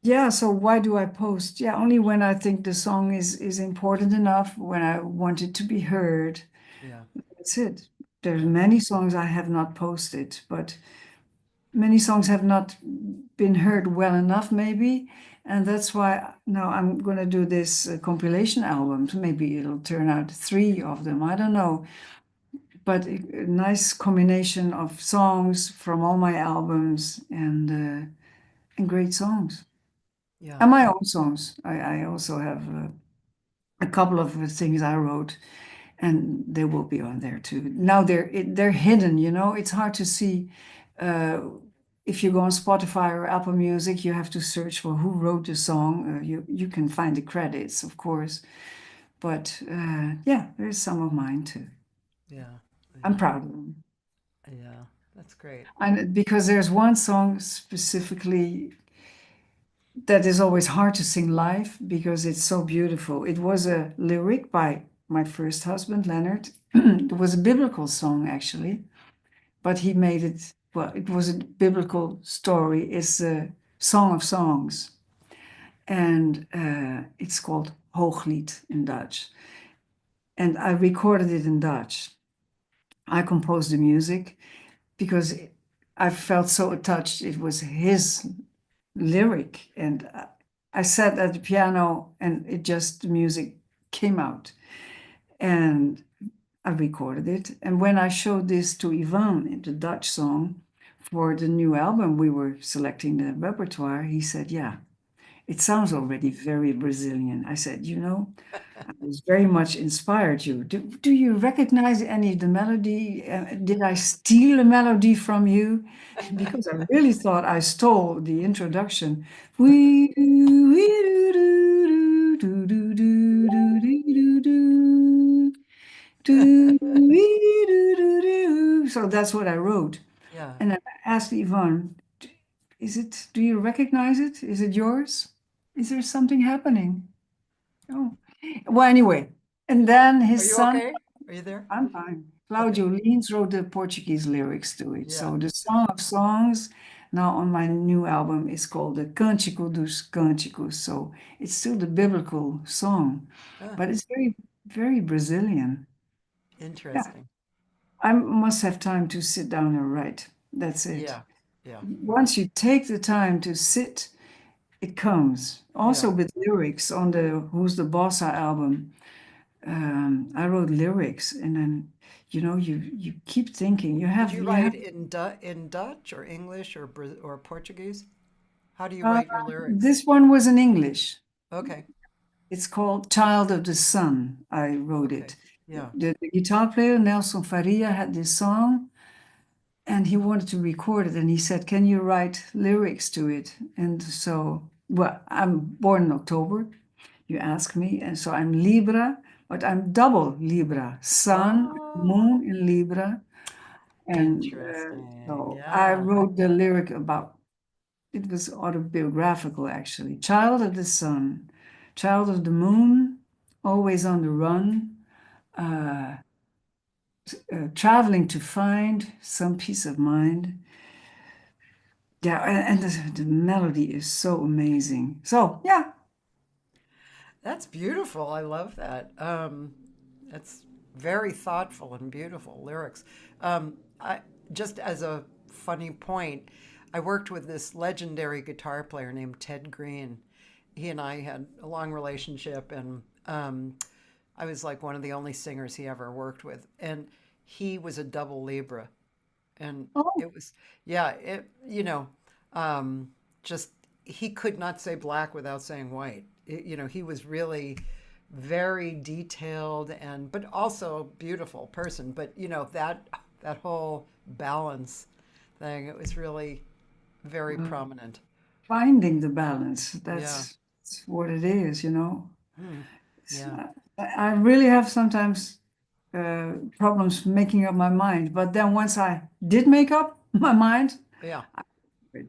Yeah, so why do I post? Yeah, only when I think the song is important enough, when I want it to be heard. Yeah. That's it. There's many songs I have not posted, but many songs have not been heard well enough, maybe. And that's why now I'm going to do this compilation album. Maybe it'll turn out 3 of them. I don't know. But a nice combination of songs from all my albums and great songs. Yeah. And my own songs. I also have a couple of things I wrote, and they will be on there too. Now they're hidden, you know. It's hard to see. If you go on Spotify or Apple Music, you have to search for who wrote the song. You can find the credits, of course, but yeah, there's some of mine too. Yeah. I'm proud of them. Yeah. That's great. And because there's one song specifically that is always hard to sing live because it's so beautiful. It was a lyric by my first husband, Leonard. It was a biblical song, actually, but he made it, well, it was a biblical story. It's a Song of Songs, and it's called Hooglied in Dutch. And I recorded it in Dutch. I composed the music because I felt so touched. It was his lyric, and I sat at the piano, and the music came out, and I recorded it. And when I showed this to Ivan, the Dutch song, for the new album we were selecting the repertoire, he said, "Yeah, it sounds already very Brazilian." I said, "You know, I was very much inspired you. Do you recognize any of the melody? Did I steal a melody from you?" Because I really thought I stole the introduction. We do, do, do, do, do, do, do, do, do, do, do. So that's what I wrote. Yeah. And I asked Yvonne, do you recognize it? Is it yours? Is there something happening? Oh, well, anyway. And then Are his you son, okay? Are you there? I'm fine. Claudio Lins wrote the Portuguese lyrics to it. Yeah. So the Song of Songs now on my new album is called the Cântico dos Cânticos. So it's still the biblical song, Ah, but it's very, very Brazilian. interesting. I must have time to sit down and write. That's it. Yeah. Yeah. Once you take the time to sit, it comes. Also Yeah. with lyrics on the Who's the Bossa album. I wrote lyrics, and then you keep thinking. Did you write in Dutch or English or Portuguese? How do you write your lyrics? This one was in English. Okay. It's called Child of the Sun. I wrote Okay. it. Yeah. The guitar player, Nelson Faria, had this song, and he wanted to record it, and he said, "Can you write lyrics to it?" And so, well, I'm born in October, you ask me, and so I'm Libra, but I'm double Libra, Sun, Oh, Moon in Libra. And interesting. so I Yeah. wrote the lyric about, it was autobiographical actually. Child of the sun, child of the moon, always on the run, traveling to find some peace of mind. Yeah, and the melody is so amazing. So yeah, That's beautiful. I love that. That's very thoughtful and beautiful lyrics. I just as a funny point, I worked with this legendary guitar player named Ted Green. He and I had a long relationship, and I was like one of the only singers he ever worked with. And he was a double Libra, and oh, it was yeah, just he could not say black without saying white. He was really very detailed and but also beautiful person. But that whole balance thing, it was really very prominent. finding the balance. Yeah. That's what it is, you know. Yeah. I really have sometimes problems making up my mind, but then once I did make up my mind, Yeah.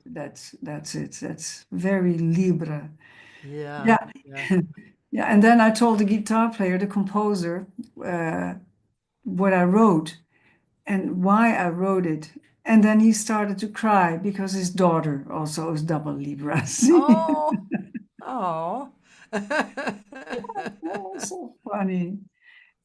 that's it. That's very Libra. Yeah. Yeah, Yeah. yeah. And then I told the guitar player, the composer, what I wrote and why I wrote it. And then he started to cry because his daughter also is double Libra. See? Oh. Oh. Oh, so funny.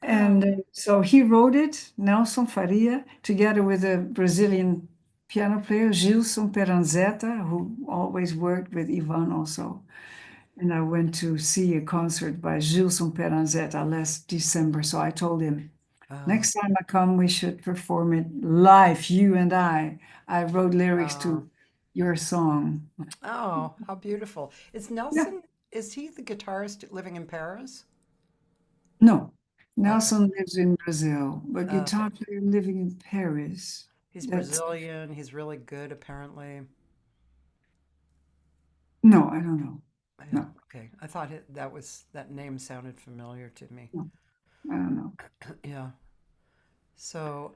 And so he wrote it, Nelson Faria, together with a Brazilian piano player, Gilson Peranzetta, who always worked with Ivan also. And I went to see a concert by Gilson Peranzetta last December. So I told him, Oh, next time I come, we should perform it live, you and I. I wrote lyrics oh, to your song. oh, how beautiful. Is Yeah. Nelson, is he the guitarist living in Paris? No, Okay. Nelson lives in Brazil, but Okay. guitar player living in Paris. He's That's Brazilian. He's really good, apparently. no, I don't know. Yeah. No, Okay. I thought that name sounded familiar to me. no, I don't know. Yeah. So,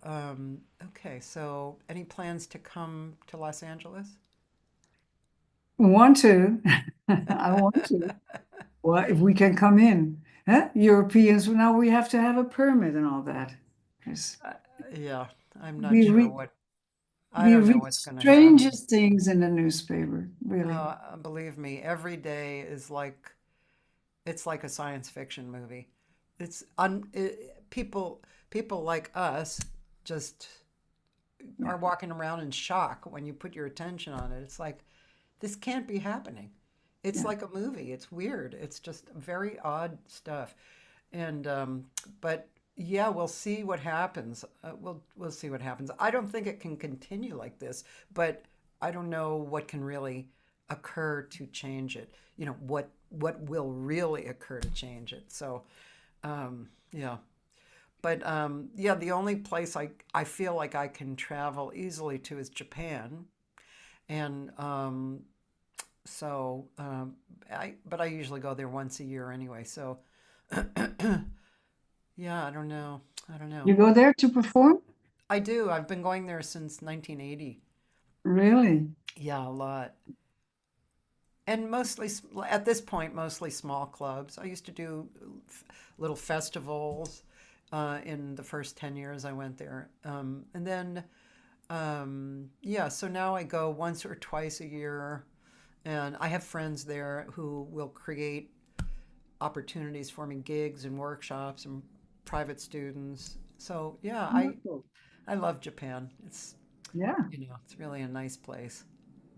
okay. So, any plans to come to Los Angeles? Want to? I want to. Well, if we can come in, huh? Europeans, now we have to have a permit and all that. Yes. Uh, yeah. I'm not We sure read what, I we don't know read what's going to happen. strangest things in the newspaper, really. Believe me, every day is like, it's like a science fiction movie. People like us just Yeah, are walking around in shock when you put your attention on it. It's like, this can't be happening. It's yeah, like a movie. It's weird. It's just very odd stuff. And but yeah, we'll see what happens. We'll see what happens. I don't think it can continue like this, but I don't know what can really occur to change it. You know, what will really occur to change it. So yeah. But yeah, the only place I feel like I can travel easily to is Japan. And so, but I usually go there once a year anyway. So, yeah, I don't know. I don't know. you go there to perform? I do. I've been going there since 1980. Really? Yeah, a lot. And mostly, at this point, mostly small clubs. I used to do little festivals in the first 10 years I went there. And then, yeah, so now I go once or twice a year. And I have friends there who will create opportunities for me, gigs and workshops and private students. So yeah, Wonderful. I love Japan. It's Yeah. it's really a nice place.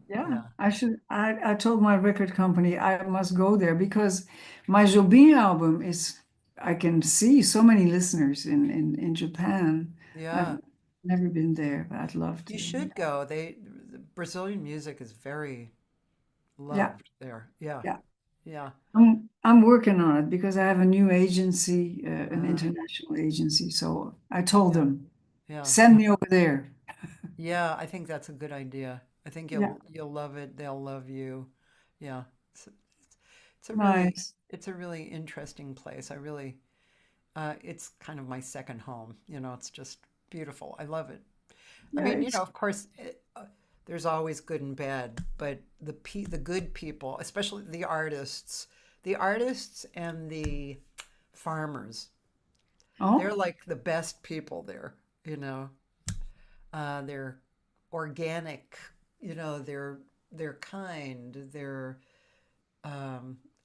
Yeah, Yeah. I should. I told my record company I must go there because my Jobim album is. I can see so many listeners in Japan. I've Yeah. never been there, but I'd love You to. should go. The Brazilian music is very Yeah, loved there. Yeah. yeah. Yeah. I'm working on it because I have a new agency, an Uh, international agency. So I told yeah. them, Yeah. send me over there. Yeah, I think that's a good idea. I think Yeah, you'll love it. They'll love you. Yeah. It's, nice. it's a really interesting place. I really it's kind of my second home. You know, it's just beautiful. I love it. I Yeah, mean, it's of course, there's always good and bad, but the good people, especially the artists and the farmers, they're oh, like the best people there. You know, they're organic. You know, they're kind.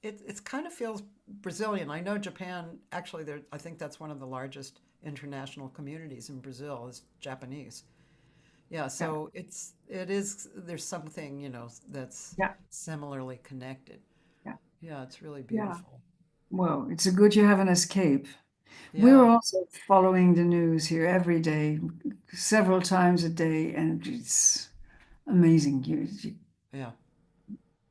It's kind of feels Brazilian. I know Japan, actually, I think that's one of the largest international communities in Brazil is Japanese. Yeah, yeah, so there's something, that's yeah, similarly connected. yeah, Yeah, it's really yeah. beautiful. Well, it's a good you have an escape. We're Yeah, also following the news here every day, several times a day, and it's amazing. yeah,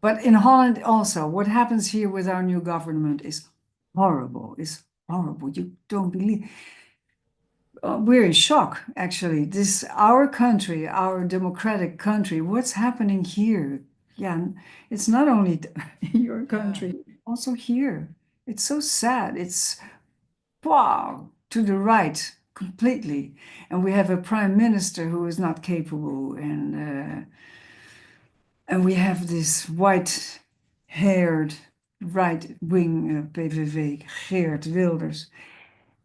But in Holland also, what happens here with our new government is horrible. It's horrible. You don't believe. We're in shock, actually. This our country, our democratic country. What's happening here? Yeah, it's not only your yeah. country, also here. It's so sad. It's wow, to the right completely. And we have a prime minister who is not capable, and we have this white-haired right-wing PVV, Geert Wilders.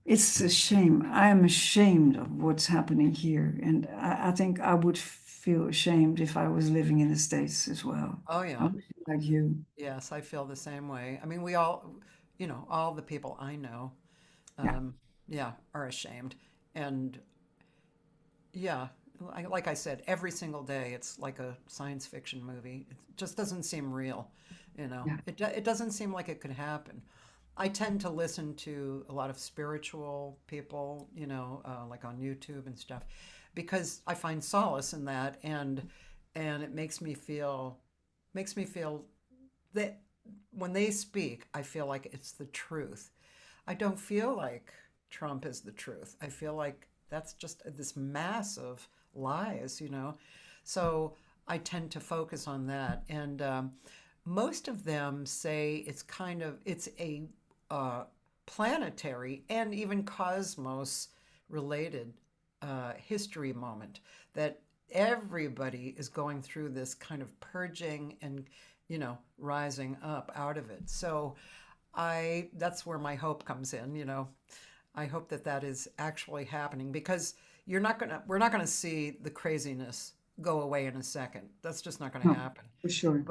It's a shame. I am ashamed of what's happening here, and I think I would feel ashamed if I was living in the States as well. Oh, I yeah. would be like you. Yes, I feel the same way. I mean, we all, all the people I know, Yeah, um, yeah, are ashamed. And yeah, like I said, every single day it's like a science fiction movie. It just doesn't seem real, you know. Yeah. It doesn't seem like it could happen. I tend to listen to a lot of spiritual people, like on YouTube and stuff, because I find solace in that, and it makes me feel that when they speak, I feel like it's the truth. I don't feel like Trump is the truth. I feel like that's just this mass of lies, So I tend to focus on that. And most of them say it's a planetary and even cosmos related history moment that everybody is going through this kind of purging and rising up out of it. So that's where my hope comes in. I hope that that is actually happening, because we're not gonna see the craziness go away in a second. That's just not gonna No, happen. for sure.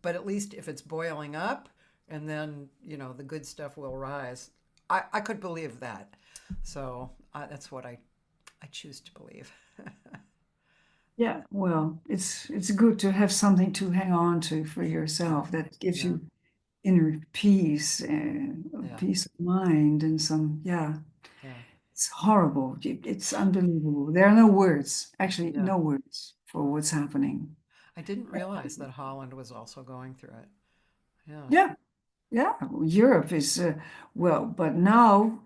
But at least if it's boiling up, and then the good stuff will rise. I could believe that. So that's what I choose to believe. Yeah, well, it's good to have something to hang on to for Yeah, yourself that gives yeah, you inner peace and yeah, peace of mind and some, yeah, yeah, it's horrible. It's unbelievable. There are no words, actually, yeah. no words for what's happening. I didn't realize that Holland was also going through it. Yeah, Yeah, yeah, Europe is well, but now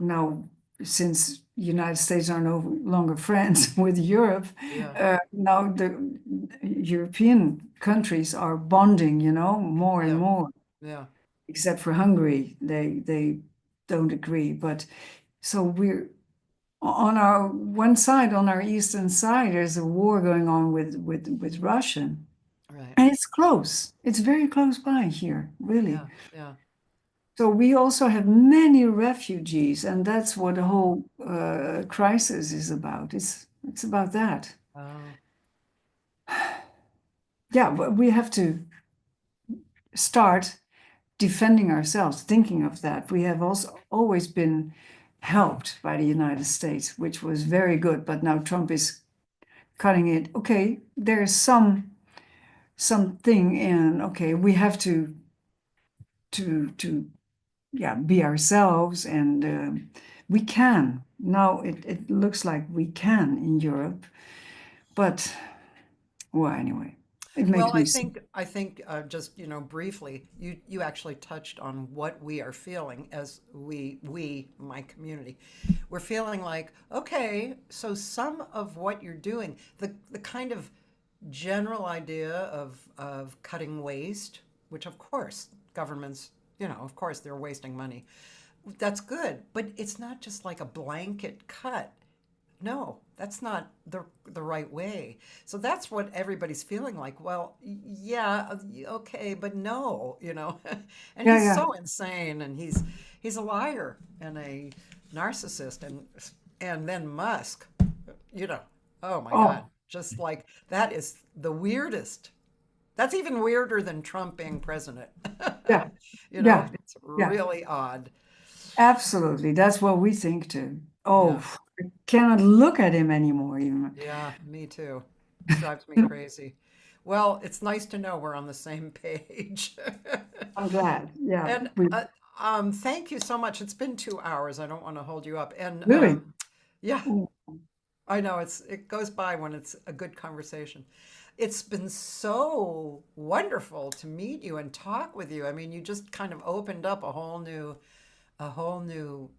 since United States are no longer friends with Europe, yeah, now the European countries are bonding, more and yeah, more. yeah, Except for Hungary, they don't agree. But so we're on our one side, on our eastern side, there's a war going on with Russia, right. and it's close. It's very close by here, really. Yeah, yeah. So we also have many refugees, and that's what the whole crisis is about. It's about that. Oh, Yeah, but we have to start defending ourselves, thinking of that. We have also always been helped by the United States, which was very good. But now Trump is cutting it. Okay, there's something in. Okay, we have to yeah, be ourselves, and we can now. It looks like we can in Europe, but well, anyway, it well, makes I me sick. think I think just briefly, you actually touched on what we are feeling as my community, we're feeling like, okay, so some of what you're doing, the kind of general idea of cutting waste, which of course governments, of course they're wasting money. That's good, but it's not just like a blanket cut. No, that's not the right way. So that's what everybody's feeling like. Well, yeah, okay, but no. And Yeah, he's yeah. so insane, and he's a liar and a narcissist, and then Musk, you know. Oh my God. Oh, Just like that is the weirdest. That's even weirder than Trump being president. yeah, yeah, It's yeah. really odd. Absolutely. That's what we think too. Yeah. Oh, I cannot look at him anymore, even. Yeah, me too. Drives me crazy. Well, it's nice to know we're on the same page. I'm glad. Yeah, And we thank you so much. It's been 2 hours. I don't want to hold you up. And really. yeah, Oh, I know it goes by when it's a good conversation. It's been so wonderful to meet you and talk with you. I mean, you just kind of opened up a whole new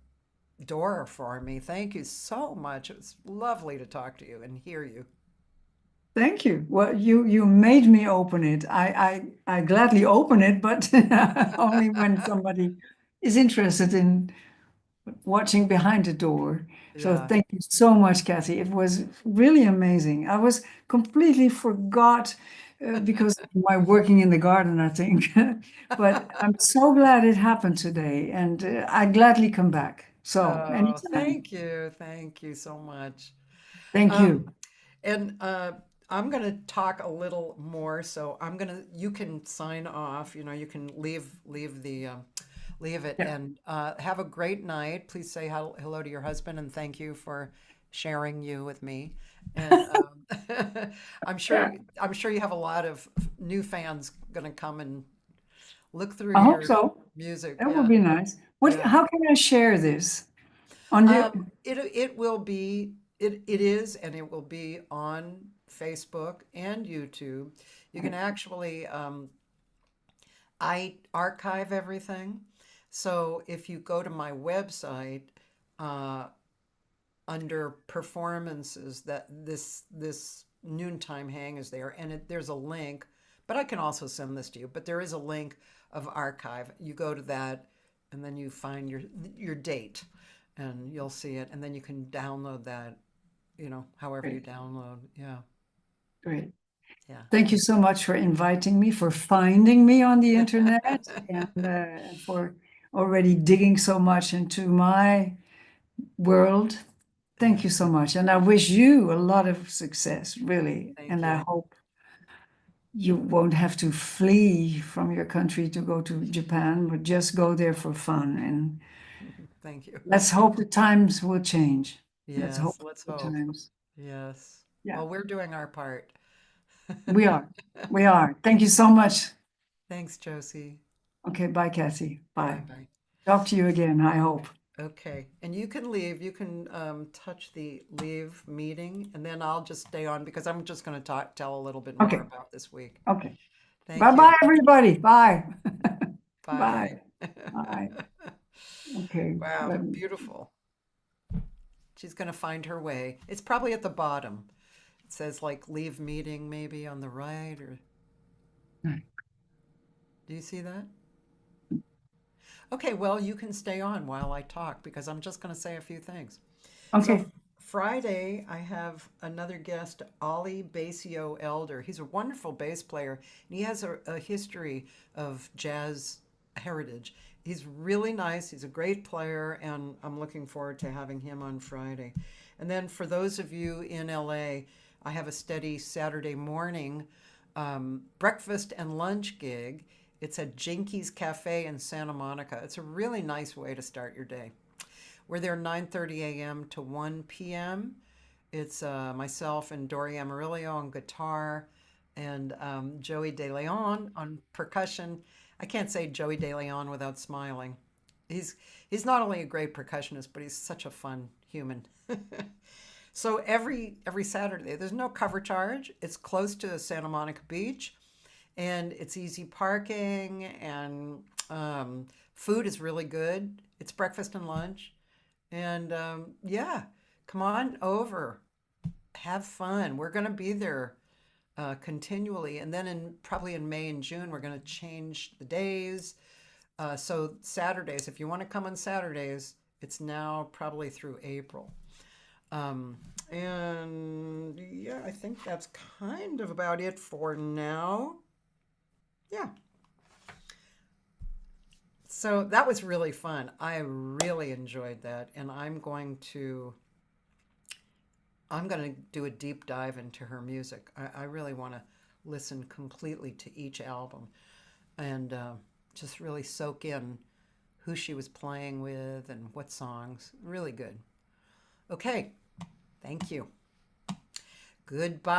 door for me. Thank you so much. It was lovely to talk to you and hear you. thank you. Well, you made me open it. I gladly open it, but only when somebody is interested in watching behind the door. So Yeah. thank you so much, Cathy. It was really amazing. I was completely forgot because of my working in the garden, I think. But I'm so glad it happened today, and I gladly come back. So Oh, anytime. thank you. Thank you so much. Thank Um, you. and I'm going to talk a little more, so you can sign off, you can leave the leave it. Yeah. And have a great night. Please say hello to your husband and thank you for sharing you with me. And Yeah. I'm sure you have a lot of new fans going to come and look through I hope your so. music. That would Yeah, be nice. What? yeah. How can I share this? On the It will be it is and it will be on Facebook and YouTube. You can actually I archive everything. So if you go to my website uh, under performances, that this noontime hang is there, and there's a link. But I can also send this to you. But there is a link of archive. You go to that, and then you find your date, and you'll see it, and then you can download that. However you Great, download. Yeah, great. yeah. Thank you so much for inviting me, for finding me on the internet, and for already digging so much into my world. Thank you Yeah. so much. And I wish you a lot of success, really. Thank And I you. hope you won't have to flee from your country to go to Japan, but just go there for fun. And Thank you. let's hope the times will change. Let's hope Yes, let's the hope. times. Yes. Yeah, Well, we're doing our part. we are. We are. Thank you so much. Thanks, Josie. Okay, bye, Cathy. Bye Bye. bye. Talk to you again, I hope. Okay. And you can leave. You can touch the leave meeting, and then I'll just stay on because I'm just going to tell a little bit more Okay, about this week. okay. Thank you. Bye-bye, everybody. Bye. Bye. Bye. Bye. Okay. Wow, beautiful. She's going to find her way. It's probably at the bottom. It says like leave meeting maybe on the right, or do you see that? Okay, well, you can stay on while I talk because I'm just going to say a few things. So Okay. Friday, I have another guest, Ollie Basio Elder. He's a wonderful bass player, and he has a history of jazz heritage. He's really nice. He's a great player, and I'm looking forward to having him on Friday. And then for those of you in LA, I have a steady Saturday morning breakfast and lunch gig. It's at Jinky's Cafe in Santa Monica. It's a really nice way to start your day. We're there 9:30 a.m. to 1 p.m. It's myself and Dori Amarillo on guitar and Joey De Leon on percussion. I can't say Joey De Leon without smiling. He's not only a great percussionist, but he's such a fun human. So every Saturday, there's no cover charge. It's close to Santa Monica Beach, and it's easy parking, and food is really good. It's breakfast and lunch. And yeah, come on over, have fun. We're going to be there continually. And then probably in May and June, we're going to change the days. So Saturdays, if you want to come on Saturdays, it's now probably through April. And yeah, I think that's kind of about it for now. Yeah. So that was really fun. I really enjoyed that, and I'm going to do a deep dive into her music. I really want to listen completely to each album and just really soak in who she was playing with and what songs. Really good. Okay, thank you. Goodbye.